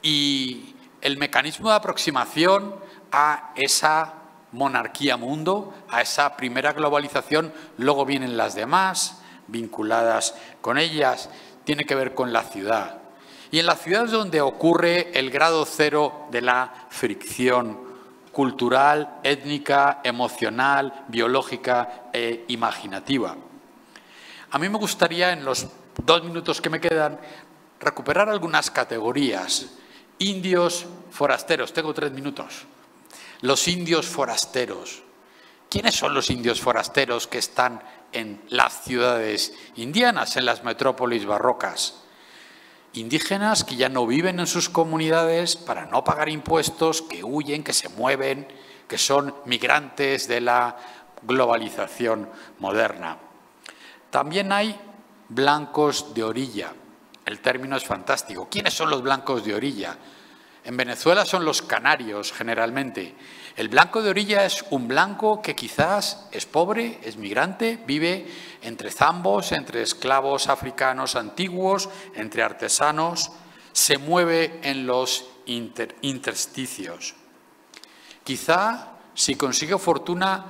Y el mecanismo de aproximación a esa monarquía mundo, a esa primera globalización, luego vienen las demás, vinculadas con ellas, tiene que ver con la ciudad. Y en la ciudad es donde ocurre el grado cero de la fricción cultural, étnica, emocional, biológica e imaginativa. A mí me gustaría, en los 2 minutos que me quedan, recuperar algunas categorías. Indios forasteros, tengo 3 minutos. Los indios forasteros. ¿Quiénes son los indios forasteros que están en las ciudades indianas, en las metrópolis barrocas? Indígenas que ya no viven en sus comunidades para no pagar impuestos, que huyen, que se mueven, que son migrantes de la globalización moderna. También hay blancos de orilla. El término es fantástico. ¿Quiénes son los blancos de orilla? En Venezuela son los canarios, generalmente. El blanco de orilla es un blanco que quizás es pobre, es migrante, vive entre zambos, entre esclavos africanos antiguos, entre artesanos, se mueve en los intersticios. Quizá, si consigue fortuna,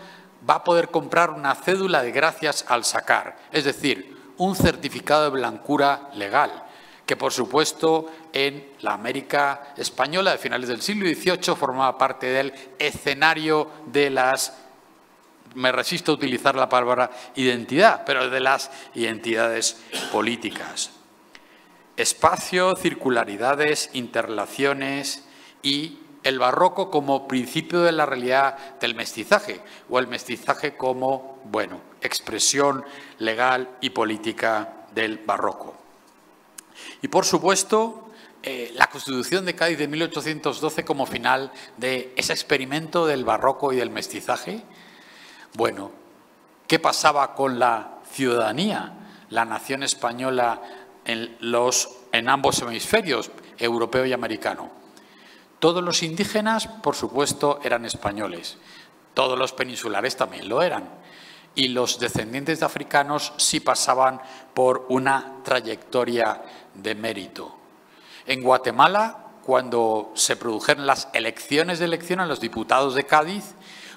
va a poder comprar una cédula de gracias al sacar, es decir, un certificado de blancura legal, que por supuesto en la América española de finales del siglo XVIII formaba parte del escenario de las, me resisto a utilizar la palabra identidad, pero de las identidades políticas. Espacio, circularidades, interrelaciones y el barroco como principio de la realidad del mestizaje, o el mestizaje como, bueno, expresión legal y política del barroco. Y, por supuesto, la Constitución de Cádiz de 1812 como final de ese experimento del barroco y del mestizaje. Bueno, ¿qué pasaba con la ciudadanía? La nación española en ambos hemisferios, europeo y americano. Todos los indígenas, por supuesto, eran españoles. Todos los peninsulares también lo eran. Y los descendientes de africanos sí pasaban por una trayectoria de mérito. En Guatemala, cuando se produjeron las elecciones a los diputados de Cádiz,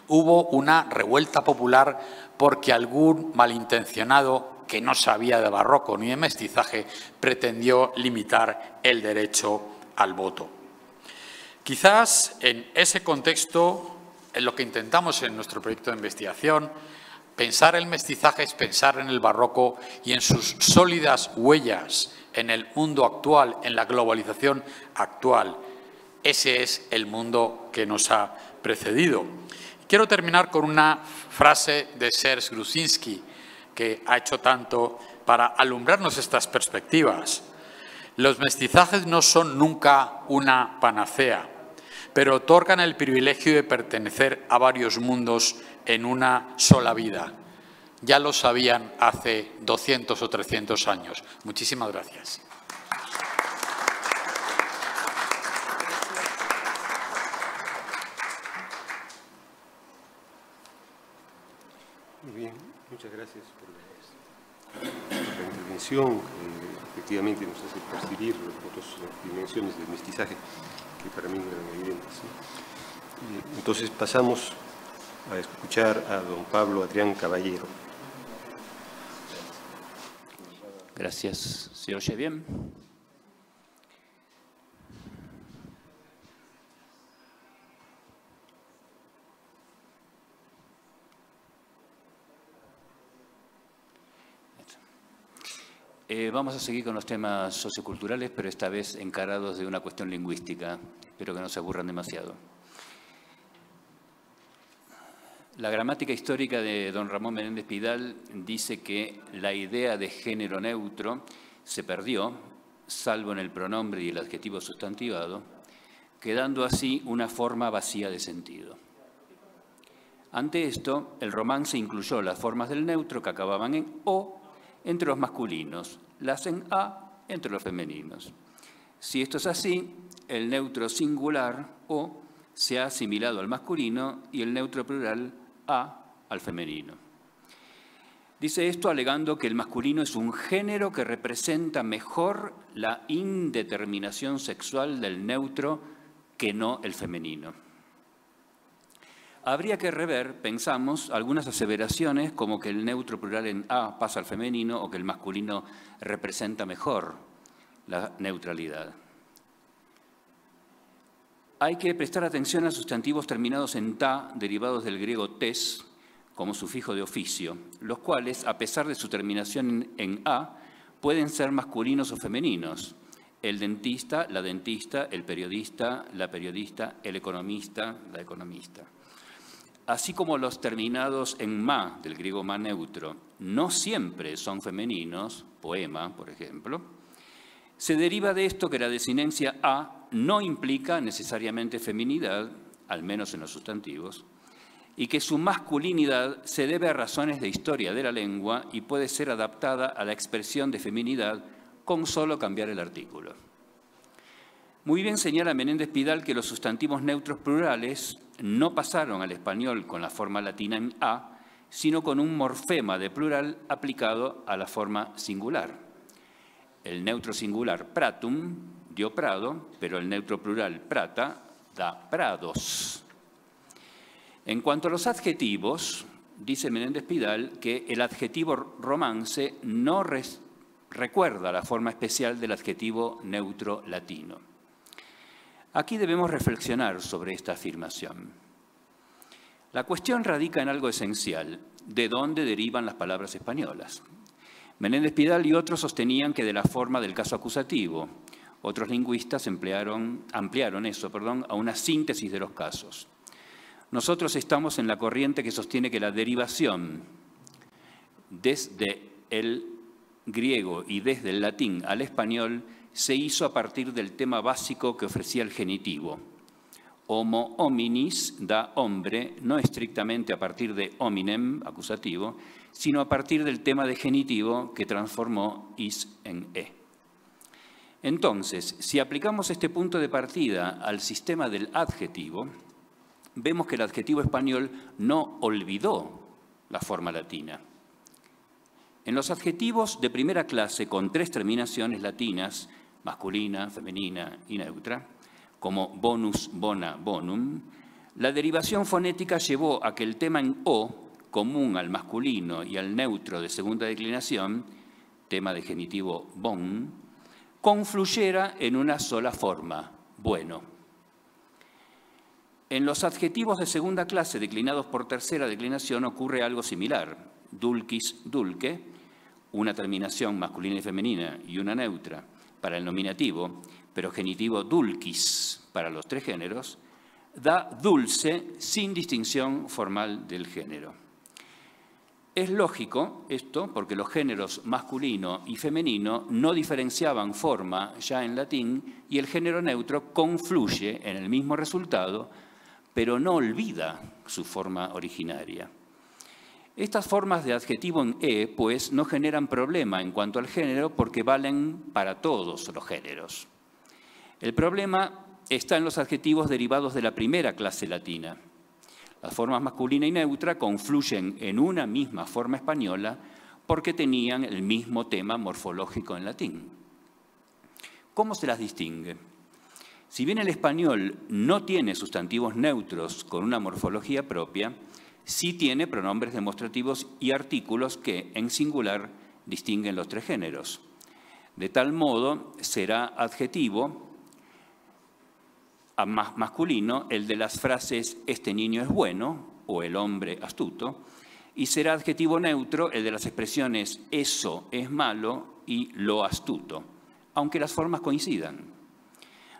hubo una revuelta popular porque algún malintencionado que no sabía de barroco ni de mestizaje pretendió limitar el derecho al voto. Quizás en ese contexto, en lo que intentamos en nuestro proyecto de investigación, pensar el mestizaje es pensar en el barroco y en sus sólidas huellas en el mundo actual, en la globalización actual. Ese es el mundo que nos ha precedido. Quiero terminar con una frase de Serge Grusinski, que ha hecho tanto para alumbrarnos estas perspectivas. Los mestizajes no son nunca una panacea, pero otorgan el privilegio de pertenecer a varios mundos en una sola vida. Ya lo sabían hace 200 o 300 años. Muchísimas gracias. Muy bien, muchas gracias por la intervención, que efectivamente nos hace percibir otras dimensiones del mestizaje que para mí no eran evidentes. Entonces pasamos a escuchar a don Pablo Adrián Caballero. Gracias. ¿Se oye bien? Vamos a seguir con los temas socioculturales, pero esta vez encarados de una cuestión lingüística. Espero que no se aburran demasiado. La gramática histórica de don Ramón Menéndez Pidal dice que la idea de género neutro se perdió, salvo en el pronombre y el adjetivo sustantivado, quedando así una forma vacía de sentido. Ante esto, el romance incluyó las formas del neutro que acababan en O entre los masculinos, las en A entre los femeninos. Si esto es así, el neutro singular O se ha asimilado al masculino y el neutro plural A al femenino. Dice esto alegando que el masculino es un género que representa mejor la indeterminación sexual del neutro que no el femenino. Habría que rever, pensamos, algunas aseveraciones como que el neutro plural en A pasa al femenino o que el masculino representa mejor la neutralidad. Hay que prestar atención a sustantivos terminados en ta, derivados del griego tes, como sufijo de oficio, los cuales, a pesar de su terminación en a, pueden ser masculinos o femeninos. El dentista, la dentista, el periodista, la periodista, el economista, la economista. Así como los terminados en ma, del griego ma neutro, no siempre son femeninos, poema, por ejemplo, se deriva de esto que la desinencia a no implica necesariamente feminidad, al menos en los sustantivos, y que su masculinidad se debe a razones de historia de la lengua y puede ser adaptada a la expresión de feminidad con solo cambiar el artículo. Muy bien señala Menéndez Pidal que los sustantivos neutros plurales no pasaron al español con la forma latina en a, sino con un morfema de plural aplicado a la forma singular. El neutro singular pratum dio prado, pero el neutro plural prata da prados. En cuanto a los adjetivos, dice Menéndez Pidal que el adjetivo romance no recuerda la forma especial del adjetivo neutro latino. Aquí debemos reflexionar sobre esta afirmación. La cuestión radica en algo esencial: ¿de dónde derivan las palabras españolas? Menéndez Pidal y otros sostenían que de la forma del caso acusativo. Otros lingüistas ampliaron eso a una síntesis de los casos. Nosotros estamos en la corriente que sostiene que la derivación desde el griego y desde el latín al español se hizo a partir del tema básico que ofrecía el genitivo. Homo hominis da hombre, no estrictamente a partir de hominem, acusativo, sino a partir del tema de genitivo que transformó is en e. Entonces, si aplicamos este punto de partida al sistema del adjetivo, vemos que el adjetivo español no olvidó la forma latina. En los adjetivos de primera clase con 3 terminaciones latinas, masculina, femenina y neutra, como bonus, bona, bonum, la derivación fonética llevó a que el tema en o, común al masculino y al neutro de segunda declinación, tema de genitivo bon, confluyera en una sola forma, bueno. En los adjetivos de segunda clase declinados por tercera declinación ocurre algo similar. Dulcis, dulce, una terminación masculina y femenina y una neutra para el nominativo, pero genitivo dulcis para los 3 géneros, da dulce sin distinción formal del género. Es lógico esto porque los géneros masculino y femenino no diferenciaban forma ya en latín y el género neutro confluye en el mismo resultado, pero no olvida su forma originaria. Estas formas de adjetivo en e, pues, no generan problema en cuanto al género porque valen para todos los géneros. El problema está en los adjetivos derivados de la primera clase latina. Las formas masculina y neutra confluyen en una misma forma española porque tenían el mismo tema morfológico en latín. ¿Cómo se las distingue? Si bien el español no tiene sustantivos neutros con una morfología propia, sí tiene pronombres demostrativos y artículos que, en singular, distinguen los 3 géneros. De tal modo, será adjetivo masculino el de las frases «este niño es bueno» o «el hombre astuto», y será adjetivo neutro el de las expresiones «eso es malo» y «lo astuto», aunque las formas coincidan.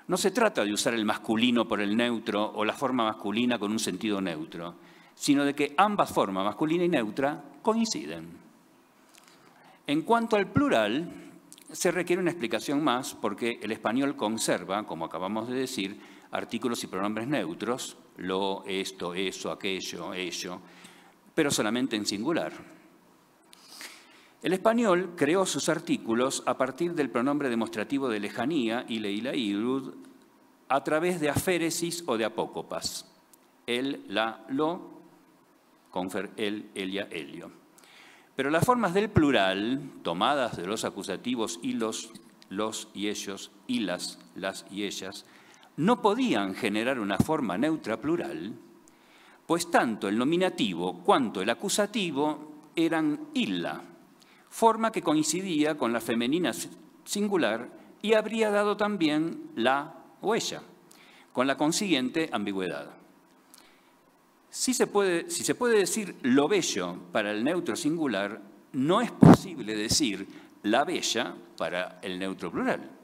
No se trata de usar el masculino por el neutro o la forma masculina con un sentido neutro, sino de que ambas formas, masculina y neutra, coinciden. En cuanto al plural, se requiere una explicación más porque el español conserva, como acabamos de decir, artículos y pronombres neutros, lo, esto, eso, aquello, ello, pero solamente en singular. El español creó sus artículos a partir del pronombre demostrativo de lejanía, ile, ila, ilud, a través de aféresis o de apócopas. El, la, lo, confer, el, ella, elio. Pero las formas del plural, tomadas de los acusativos y los y ellos, y las y ellas, no podían generar una forma neutra plural, pues tanto el nominativo cuanto el acusativo eran illa, forma que coincidía con la femenina singular y habría dado también la o ella, con la consiguiente ambigüedad. Si se puede decir lo bello para el neutro singular, no es posible decir la bella para el neutro plural.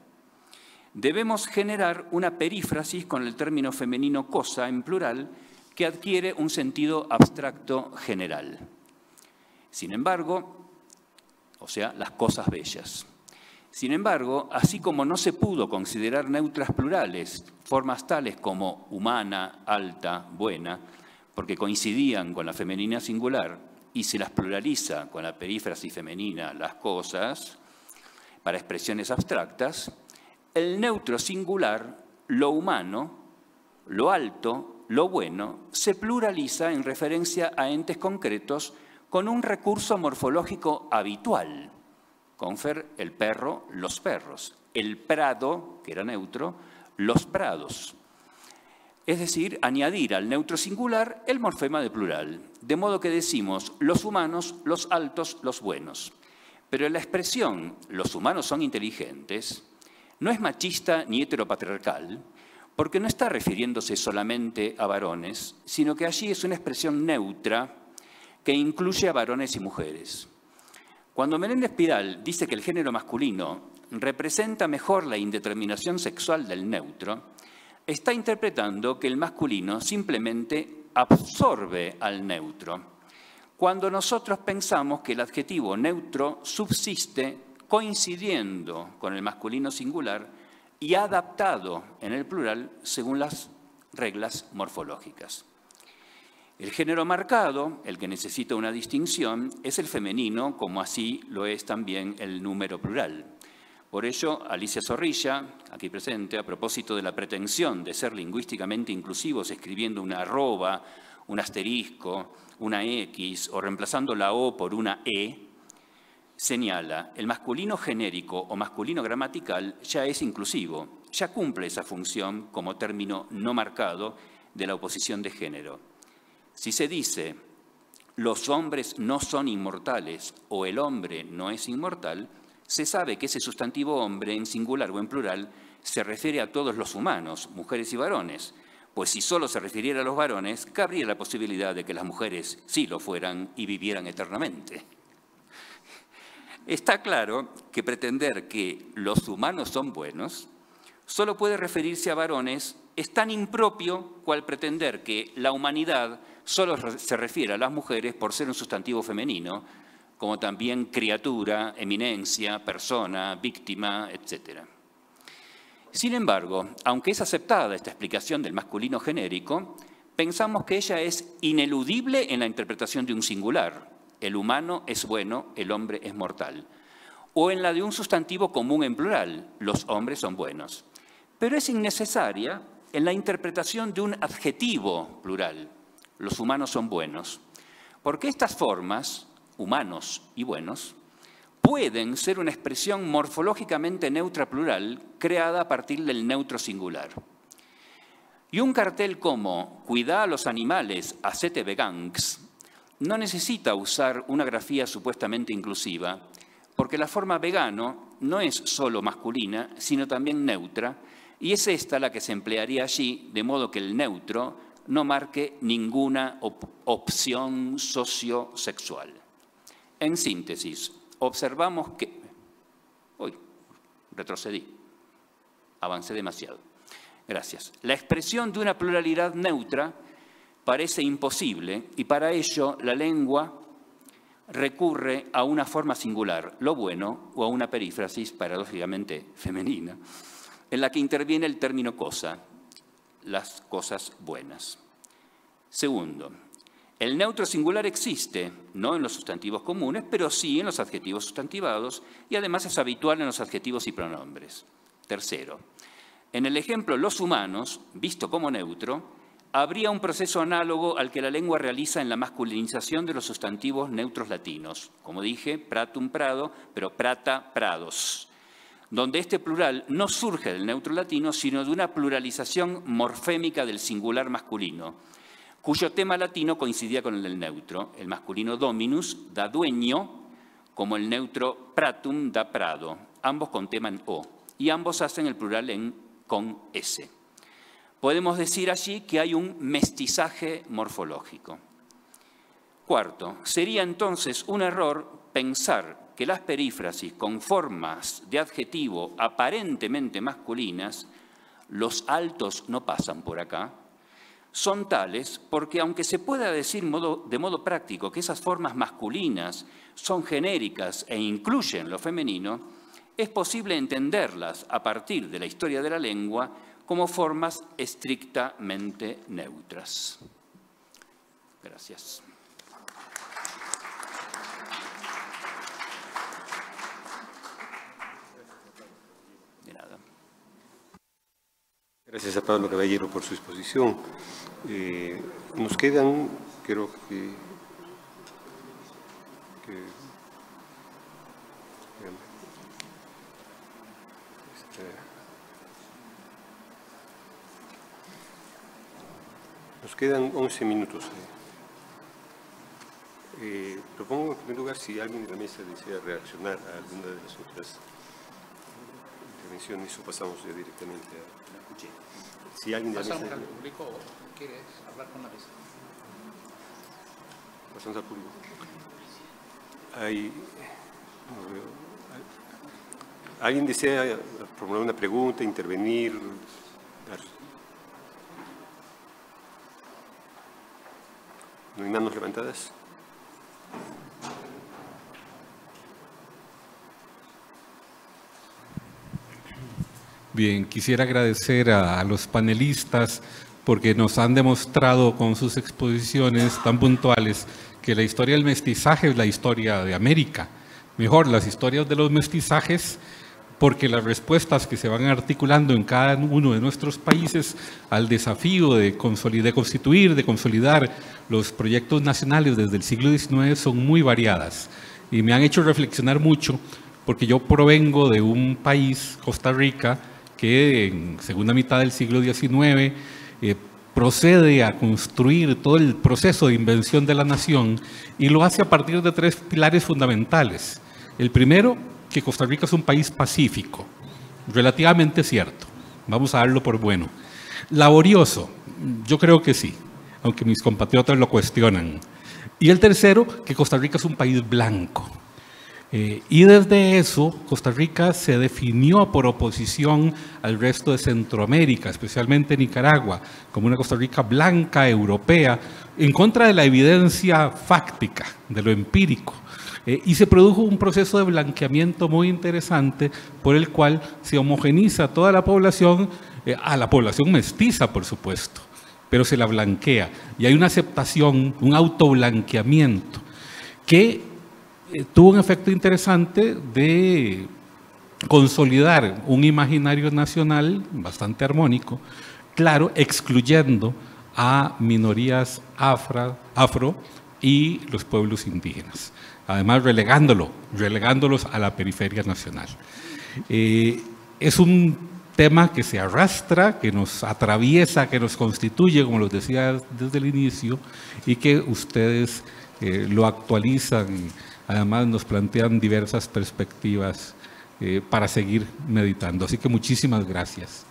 Debemos generar una perífrasis con el término femenino cosa en plural que adquiere un sentido abstracto general. Sin embargo, o sea, las cosas bellas. Sin embargo, así como no se pudo considerar neutras plurales formas tales como humana, alta, buena, porque coincidían con la femenina singular y se las pluraliza con la perífrasis femenina las cosas, para expresiones abstractas, el neutro singular, lo humano, lo alto, lo bueno, se pluraliza en referencia a entes concretos con un recurso morfológico habitual. Confer, el perro, los perros. El prado, que era neutro, los prados. Es decir, añadir al neutro singular el morfema de plural, de modo que decimos los humanos, los altos, los buenos. Pero la expresión los humanos son inteligentes no es machista ni heteropatriarcal, porque no está refiriéndose solamente a varones, sino que allí es una expresión neutra que incluye a varones y mujeres. Cuando Menéndez Pidal dice que el género masculino representa mejor la indeterminación sexual del neutro, está interpretando que el masculino simplemente absorbe al neutro, cuando nosotros pensamos que el adjetivo neutro subsiste coincidiendo con el masculino singular y adaptado en el plural según las reglas morfológicas. El género marcado, el que necesita una distinción, es el femenino, como así lo es también el número plural. Por ello, Alicia Zorrilla, aquí presente, a propósito de la pretensión de ser lingüísticamente inclusivos escribiendo una arroba, un asterisco, una X o reemplazando la O por una E, señala, el masculino genérico o masculino gramatical ya es inclusivo, ya cumple esa función como término no marcado de la oposición de género. Si se dice, los hombres no son inmortales o el hombre no es inmortal, se sabe que ese sustantivo hombre en singular o en plural se refiere a todos los humanos, mujeres y varones, pues si solo se refiriera a los varones, cabría la posibilidad de que las mujeres sí lo fueran y vivieran eternamente. Está claro que pretender que los humanos son buenos solo puede referirse a varones, es tan impropio cual pretender que la humanidad solo se refiere a las mujeres por ser un sustantivo femenino, como también criatura, eminencia, persona, víctima, etc. Sin embargo, aunque es aceptada esta explicación del masculino genérico, pensamos que ella es ineludible en la interpretación de un singular. El humano es bueno, el hombre es mortal. O en la de un sustantivo común en plural, los hombres son buenos. Pero es innecesaria en la interpretación de un adjetivo plural, los humanos son buenos, porque estas formas, humanos y buenos, pueden ser una expresión morfológicamente neutra plural creada a partir del neutro singular. Y un cartel como «Cuidá a los animales, hacete veganx» no necesita usar una grafía supuestamente inclusiva, porque la forma vegano no es solo masculina, sino también neutra, y es esta la que se emplearía allí, de modo que el neutro no marque ninguna opción sociosexual. En síntesis, observamos que... Uy, retrocedí, avancé demasiado. Gracias. La expresión de una pluralidad neutra parece imposible y para ello la lengua recurre a una forma singular, lo bueno, o a una perífrasis paradójicamente femenina, en la que interviene el término cosa, las cosas buenas. Segundo, el neutro singular existe, no en los sustantivos comunes, pero sí en los adjetivos sustantivados y además es habitual en los adjetivos y pronombres. Tercero, en el ejemplo los humanos, visto como neutro, habría un proceso análogo al que la lengua realiza en la masculinización de los sustantivos neutros latinos. Como dije, pratum, prado, pero prata, prados, donde este plural no surge del neutro latino, sino de una pluralización morfémica del singular masculino, cuyo tema latino coincidía con el del neutro. El masculino dominus da dueño, como el neutro pratum da prado, ambos con tema en o, y ambos hacen el plural con s. Podemos decir allí que hay un mestizaje morfológico. Cuarto, sería entonces un error pensar que las perífrasis con formas de adjetivo aparentemente masculinas, los altos no pasan por acá, son tales porque aunque se pueda decir de modo práctico que esas formas masculinas son genéricas e incluyen lo femenino, es posible entenderlas a partir de la historia de la lengua como formas estrictamente neutras. Gracias. De nada. Gracias a Pablo Caballero por su exposición. Nos quedan, creo que nos quedan 11 minutos. Propongo en primer lugar si alguien de la mesa desea reaccionar a alguna de las otras intervenciones o pasamos ya directamente a la cuchilla. Si alguien de la mesa... ¿Pasamos al público o quieres hablar con la mesa? Pasamos al público. ¿Alguien desea formular una pregunta, intervenir? ¿No hay manos levantadas? Bien, quisiera agradecer a los panelistas porque nos han demostrado con sus exposiciones tan puntuales que la historia del mestizaje es la historia de América. Mejor, las historias de los mestizajes, porque las respuestas que se van articulando en cada uno de nuestros países al desafío de consolidar los proyectos nacionales desde el siglo XIX son muy variadas y me han hecho reflexionar mucho porque yo provengo de un país, Costa Rica, que en segunda mitad del siglo XIX procede a construir todo el proceso de invención de la nación y lo hace a partir de 3 pilares fundamentales. El primero, que Costa Rica es un país pacífico, relativamente cierto, vamos a darlo por bueno. Laborioso, yo creo que sí, aunque mis compatriotas lo cuestionan. Y el tercero, que Costa Rica es un país blanco. Y desde eso, Costa Rica se definió por oposición al resto de Centroamérica, especialmente Nicaragua, como una Costa Rica blanca, europea, en contra de la evidencia fáctica, de lo empírico. Y se produjo un proceso de blanqueamiento muy interesante por el cual se homogeniza toda la población, a la población mestiza, por supuesto, pero se la blanquea. Y hay una aceptación, un autoblanqueamiento, que tuvo un efecto interesante de consolidar un imaginario nacional bastante armónico, claro, excluyendo a minorías afro y los pueblos indígenas. Además, relegándolos a la periferia nacional. Es un tema que se arrastra, que nos atraviesa, que nos constituye, como los decía desde el inicio, y que ustedes lo actualizan. Además, nos plantean diversas perspectivas para seguir meditando. Así que muchísimas gracias.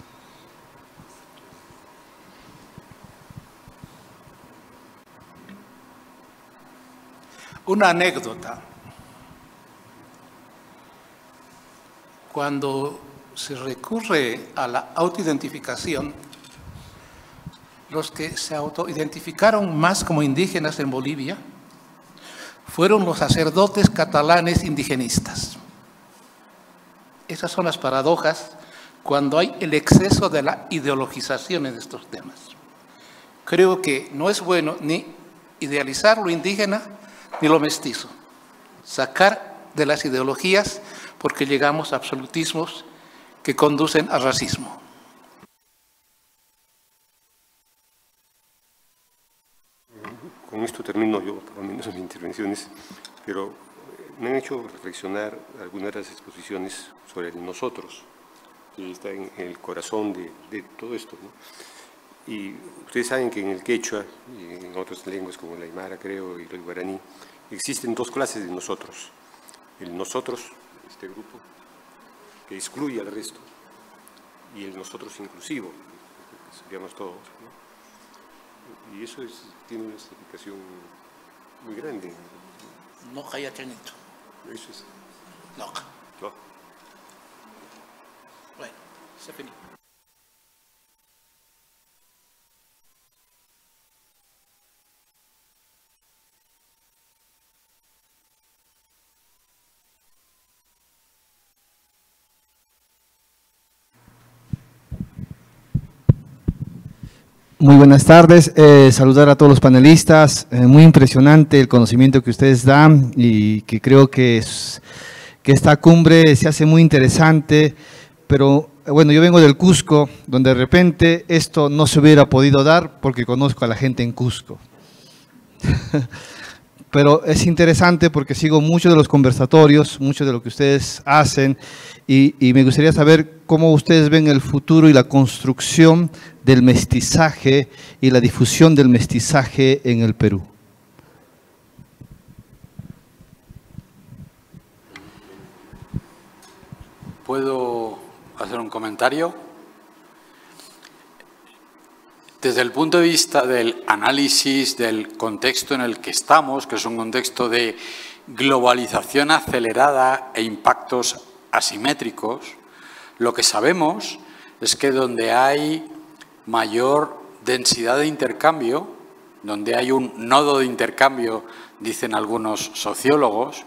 Una anécdota. Cuando se recurre a la autoidentificación, los que se autoidentificaron más como indígenas en Bolivia fueron los sacerdotes catalanes indigenistas. Esas son las paradojas cuando hay el exceso de la ideologización de estos temas. Creo que no es bueno ni idealizar lo indígena ni lo mestizo. Sacar de las ideologías porque llegamos a absolutismos que conducen al racismo. Con esto termino yo, por lo menos, mis intervenciones, pero me han hecho reflexionar algunas de las exposiciones sobre el nosotros, que está en el corazón de todo esto, ¿no? Y ustedes saben que en el quechua y en otras lenguas como el aymara, creo, y el guaraní, existen dos clases de nosotros. El nosotros, este grupo, que excluye al resto, y el nosotros inclusivo, que seríamos todos, ¿no? Y eso tiene una significación muy grande. No haya chanito. Eso es. No. No. Bueno, se finí. Muy buenas tardes, saludar a todos los panelistas, muy impresionante el conocimiento que ustedes dan y que creo que esta cumbre se hace muy interesante, pero bueno, yo vengo del Cusco, donde de repente esto no se hubiera podido dar porque conozco a la gente en Cusco. Pero es interesante porque sigo muchos de los conversatorios, mucho de lo que ustedes hacen y me gustaría saber cómo ustedes ven el futuro y la construcción del mestizaje y la difusión del mestizaje en el Perú. ¿Puedo hacer un comentario? Desde el punto de vista del análisis del contexto en el que estamos, que es un contexto de globalización acelerada e impactos asimétricos, lo que sabemos es que donde hay mayor densidad de intercambio, donde hay un nodo de intercambio, dicen algunos sociólogos,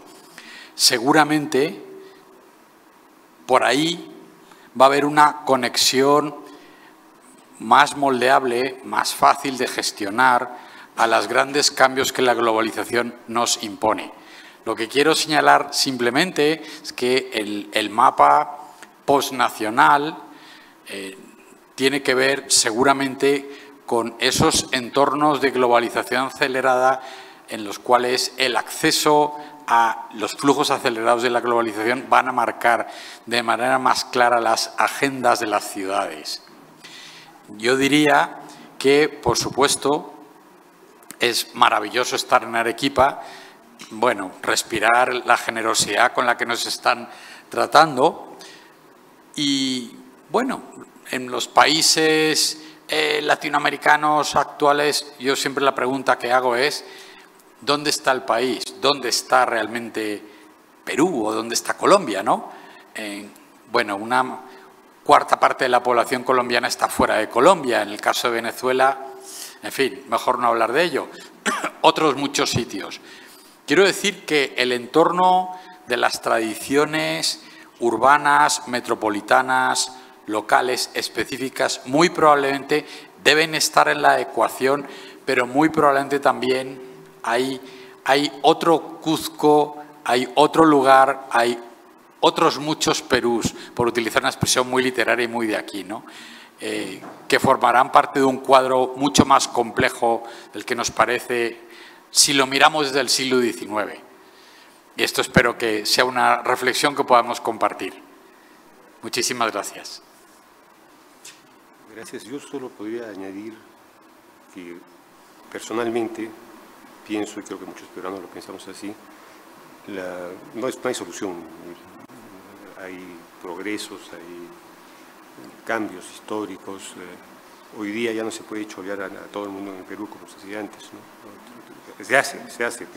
seguramente por ahí va a haber una conexión más moldeable, más fácil de gestionar a los grandes cambios que la globalización nos impone. Lo que quiero señalar simplemente es que el mapa postnacional tiene que ver seguramente con esos entornos de globalización acelerada en los cuales el acceso a los flujos acelerados de la globalización van a marcar de manera más clara las agendas de las ciudades. Yo diría que, por supuesto, es maravilloso estar en Arequipa, bueno, respirar la generosidad con la que nos están tratando y, bueno, en los países latinoamericanos actuales, yo siempre la pregunta que hago es ¿dónde está el país? ¿Dónde está realmente Perú o dónde está Colombia, no? Bueno, una cuarta parte de la población colombiana está fuera de Colombia. En el caso de Venezuela, en fin, mejor no hablar de ello. Otros muchos sitios. Quiero decir que el entorno de las tradiciones urbanas, metropolitanas, locales, específicas, muy probablemente deben estar en la ecuación, pero muy probablemente también hay otro Cuzco, hay otro lugar, hay otros muchos Perús, por utilizar una expresión muy literaria y muy de aquí, ¿no? Que formarán parte de un cuadro mucho más complejo del que nos parece si lo miramos desde el siglo XIX. Y esto espero que sea una reflexión que podamos compartir. Muchísimas gracias. Gracias. Yo solo podría añadir que personalmente pienso, y creo que muchos peruanos lo pensamos así, no hay solución. Hay progresos, hay cambios históricos. Hoy día ya no se puede chorear a todo el mundo en el Perú como se hacía antes, ¿no? Se hace,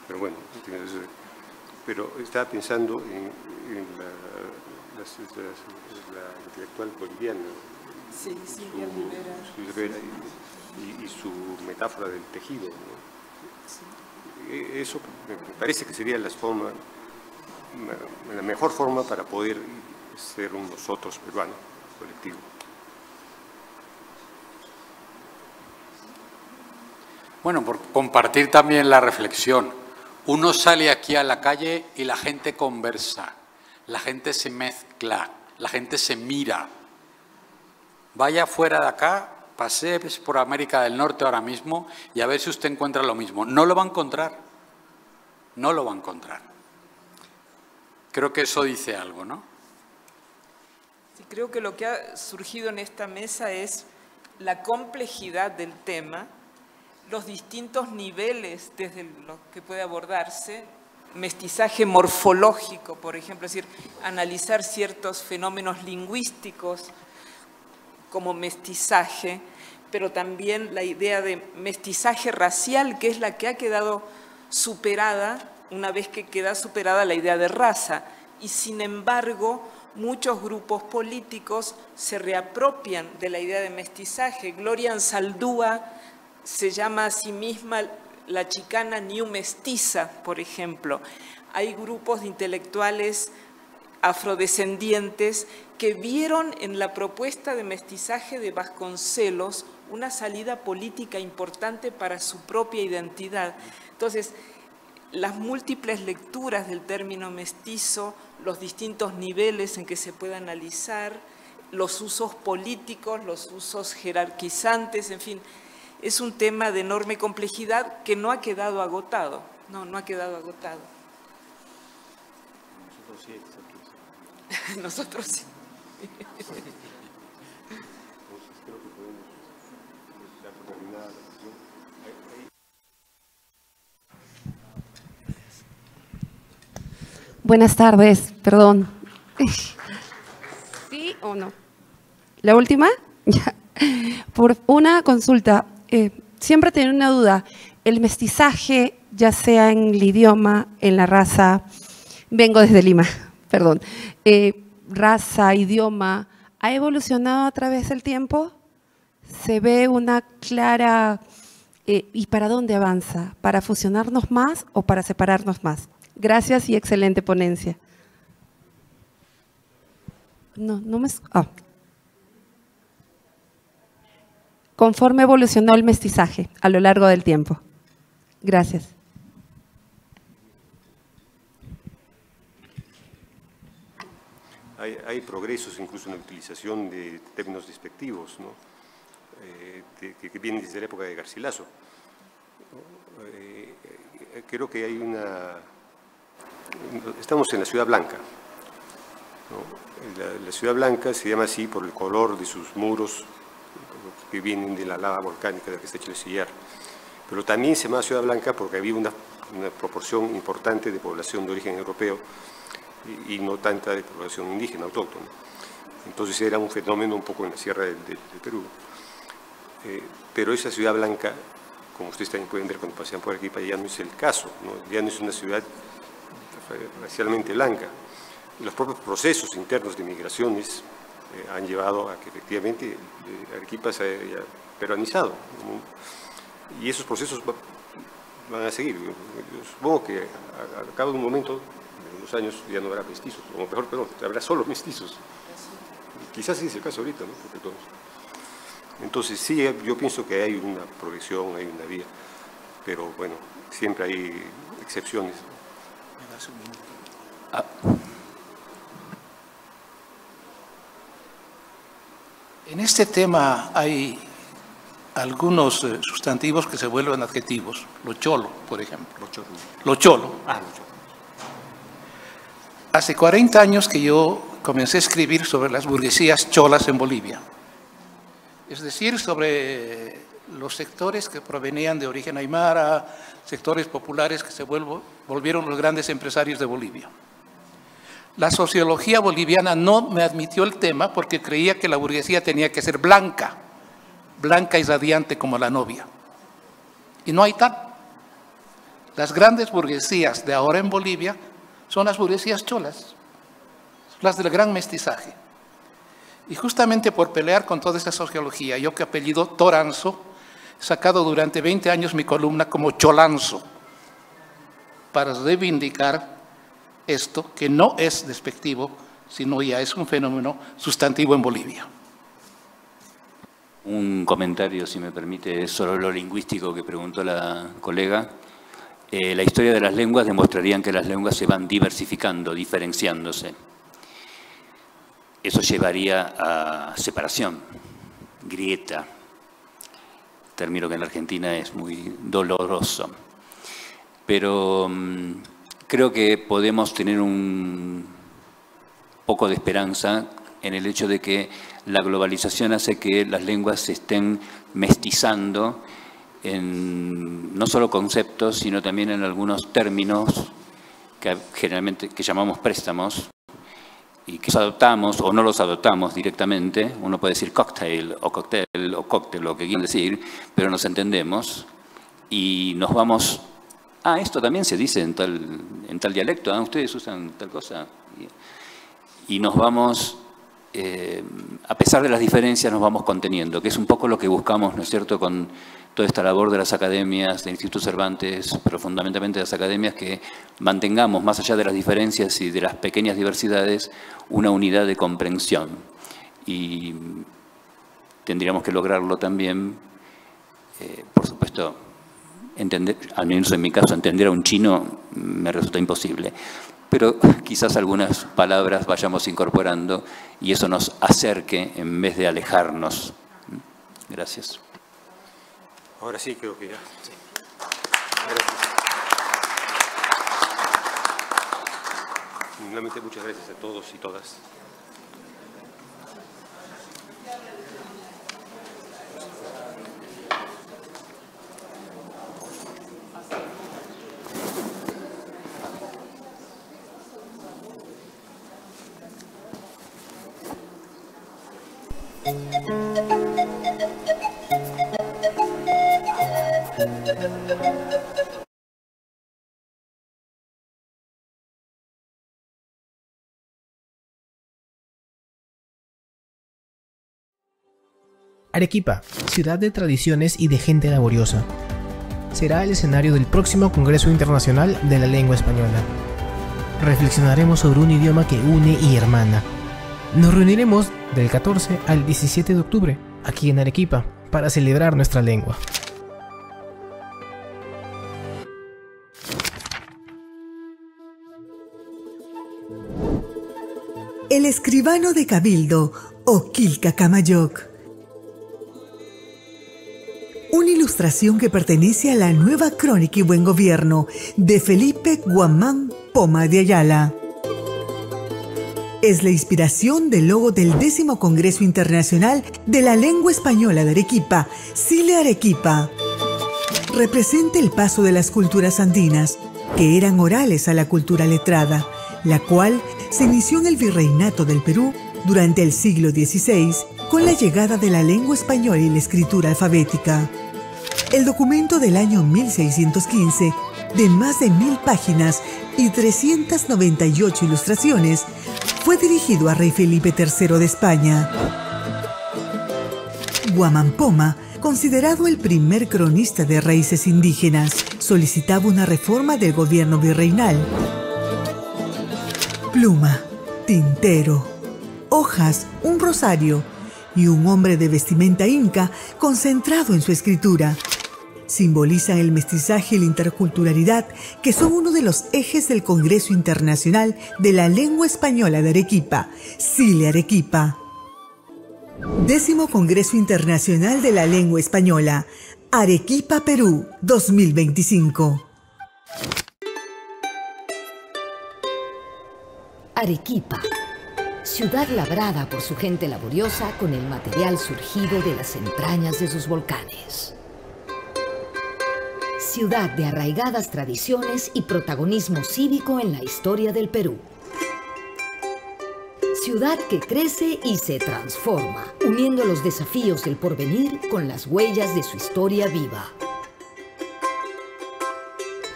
pero bueno. Pero estaba pensando en la intelectual boliviana, Sí, Silvia Rivera. Y su metáfora del tejido, ¿no? Sí. Eso me parece que sería la mejor forma para poder ser un nosotros peruano colectivo. Bueno, por compartir también la reflexión. Uno sale aquí a la calle y la gente conversa, la gente se mezcla, la gente se mira. Vaya fuera de acá, pasee por América del Norte ahora mismo y a ver si usted encuentra lo mismo. No lo va a encontrar, no lo va a encontrar. Creo que eso dice algo, ¿no? Sí, creo que lo que ha surgido en esta mesa es la complejidad del tema, los distintos niveles desde los que puede abordarse, mestizaje morfológico, por ejemplo, es decir, analizar ciertos fenómenos lingüísticos como mestizaje, pero también la idea de mestizaje racial, que es la que ha quedado superada una vez que queda superada la idea de raza. Y sin embargo, muchos grupos políticos se reapropian de la idea de mestizaje. Gloria Anzaldúa se llama a sí misma la chicana new mestiza, por ejemplo. Hay grupos de intelectuales afrodescendientes que vieron en la propuesta de mestizaje de Vasconcelos una salida política importante para su propia identidad. Entonces, las múltiples lecturas del término mestizo, los distintos niveles en que se puede analizar, los usos políticos, los usos jerarquizantes, en fin, es un tema de enorme complejidad que no ha quedado agotado. No ha quedado agotado. Nosotros sí. Buenas tardes, perdón. ¿Sí o no? ¿La última? Ya. Por una consulta, siempre tengo una duda. El mestizaje, ya sea en el idioma, en la raza, vengo desde Lima, perdón, raza, idioma, ¿ha evolucionado a través del tiempo? ¿Se ve una clara... ¿y para dónde avanza? ¿Para fusionarnos más o para separarnos más? Gracias y excelente ponencia. No me... Conforme evolucionó el mestizaje a lo largo del tiempo. Gracias. Hay progresos incluso en la utilización de términos despectivos, ¿no? Que vienen desde la época de Garcilaso. Creo que hay estamos en la Ciudad Blanca, ¿no? La Ciudad Blanca se llama así por el color de sus muros que vienen de la lava volcánica de la que está hecho el sillar. Pero también se llama Ciudad Blanca porque había una proporción importante de población de origen europeo y no tanta de población indígena, autóctona. Entonces era un fenómeno un poco en la sierra del Perú. Pero esa Ciudad Blanca, como ustedes también pueden ver cuando pasean por aquí para allá, no es el caso, ¿no? Ya no es una ciudad racialmente blanca. Los propios procesos internos de migraciones han llevado a que efectivamente Arequipa se haya peruanizado, ¿no? Y esos procesos van a seguir. Yo supongo que a cabo de un momento, en unos años, ya no habrá mestizos, o mejor, perdón, habrá solo mestizos. Quizás sí es el caso ahorita, ¿no? Porque todos. Entonces sí, yo pienso que hay una progresión, hay una vía, pero bueno, siempre hay excepciones. En este tema hay algunos sustantivos que se vuelven adjetivos. Lo cholo, por ejemplo. Lo cholo. Hace 40 años que yo comencé a escribir sobre las burguesías cholas en Bolivia. Es decir, sobre los sectores que provenían de origen aymara, sectores populares que se volvieron los grandes empresarios de Bolivia. La sociología boliviana no me admitió el tema porque creía que la burguesía tenía que ser blanca, blanca y radiante como la novia. Y no hay tal. Las grandes burguesías de ahora en Bolivia son las burguesías cholas, las del gran mestizaje. Y justamente por pelear con toda esa sociología, yo que apellido Toranzo, he sacado durante 20 años mi columna como Cholanzo, para reivindicar esto, que no es despectivo, sino ya es un fenómeno sustantivo en Bolivia. Un comentario, si me permite, sobre lo lingüístico que preguntó la colega. La historia de las lenguas demostrarían que las lenguas se van diversificando, diferenciándose. Eso llevaría a separación, grieta, término que en la Argentina es muy doloroso. Pero creo que podemos tener un poco de esperanza en el hecho de que la globalización hace que las lenguas se estén mestizando en no solo conceptos, sino también en algunos términos que generalmente llamamos préstamos y que los adoptamos o no los adoptamos directamente. Uno puede decir cocktail o cóctel, lo que quieren decir, pero nos entendemos y nos vamos... Ah, esto también se dice en tal dialecto, ¿eh? Ustedes usan tal cosa. Y nos vamos, a pesar de las diferencias, nos vamos conteniendo, que es un poco lo que buscamos, ¿no es cierto?, con toda esta labor de las academias, del Instituto Cervantes, pero fundamentalmente de las academias, que mantengamos, más allá de las diferencias y de las pequeñas diversidades, una unidad de comprensión. Y tendríamos que lograrlo también, por supuesto, entender, al menos en mi caso, entender a un chino me resulta imposible. Pero quizás algunas palabras vayamos incorporando y eso nos acerque en vez de alejarnos. Gracias. Ahora sí, creo que ya. Sí. Gracias. Nuevamente muchas gracias a todos y todas. Arequipa, ciudad de tradiciones y de gente laboriosa, será el escenario del próximo Congreso Internacional de la Lengua Española. Reflexionaremos sobre un idioma que une y hermana. Nos reuniremos del 14 al 17 de octubre, aquí en Arequipa, para celebrar nuestra lengua. El escribano de Cabildo, Oquilca Camayoc. Una ilustración que pertenece a la Nueva Crónica y Buen Gobierno de Felipe Guamán Poma de Ayala. Es la inspiración del logo del 10º Congreso Internacional de la Lengua Española de Arequipa, CILE Arequipa. Representa el paso de las culturas andinas, que eran orales a la cultura letrada, la cual se inició en el Virreinato del Perú durante el siglo XVI con la llegada de la lengua española y la escritura alfabética. El documento del año 1615, de más de 1000 páginas y 398 ilustraciones, fue dirigido a Rey Felipe III de España. Guamán Poma, considerado el primer cronista de raíces indígenas, solicitaba una reforma del gobierno virreinal. Pluma, tintero, hojas, un rosario y un hombre de vestimenta inca concentrado en su escritura simbolizan el mestizaje y la interculturalidad, que son uno de los ejes del Congreso Internacional de la Lengua Española de Arequipa, CILE Arequipa. 10º Congreso Internacional de la Lengua Española, Arequipa, Perú, 2025. Arequipa, ciudad labrada por su gente laboriosa con el material surgido de las entrañas de sus volcanes. Ciudad de arraigadas tradiciones y protagonismo cívico en la historia del Perú. Ciudad que crece y se transforma, uniendo los desafíos del porvenir con las huellas de su historia viva.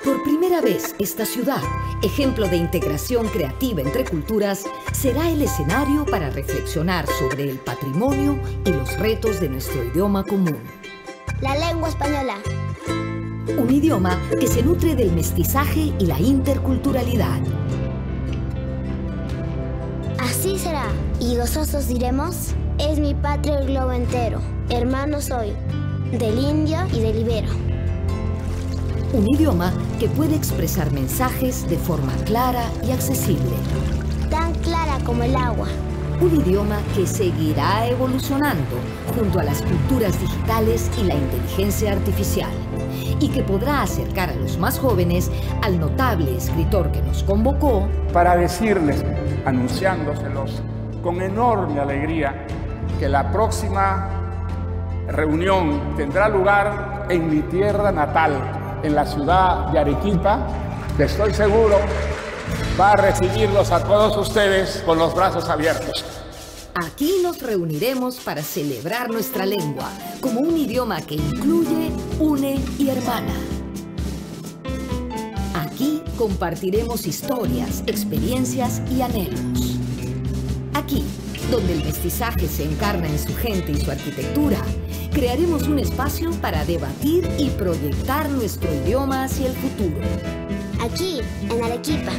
Por primera Esta vez, esta ciudad, ejemplo de integración creativa entre culturas, será el escenario para reflexionar sobre el patrimonio y los retos de nuestro idioma común. La lengua española. Un idioma que se nutre del mestizaje y la interculturalidad. Así será. Y gozosos diremos, es mi patria el globo entero. Hermano soy, del indio y del ibero. Un idioma que puede expresar mensajes de forma clara y accesible. Tan clara como el agua. Un idioma que seguirá evolucionando junto a las culturas digitales y la inteligencia artificial, y que podrá acercar a los más jóvenes al notable escritor que nos convocó para decirles, anunciándoselos con enorme alegría, que la próxima reunión tendrá lugar en mi tierra natal, en la ciudad de Arequipa, que estoy seguro va a recibirlos a todos ustedes con los brazos abiertos. Aquí nos reuniremos para celebrar nuestra lengua como un idioma que incluye, une y hermana. Aquí compartiremos historias, experiencias y anhelos. Aquí, donde el mestizaje se encarna en su gente y su arquitectura, crearemos un espacio para debatir y proyectar nuestro idioma hacia el futuro. Aquí, en Arequipa.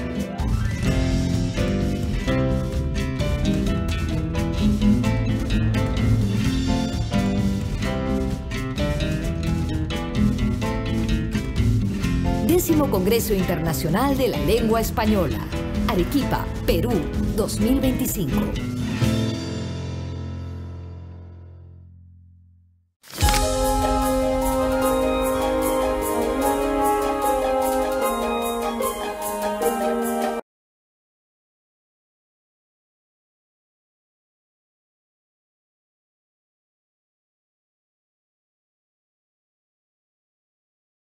Décimo Congreso Internacional de la Lengua Española. Arequipa, Perú, 2025.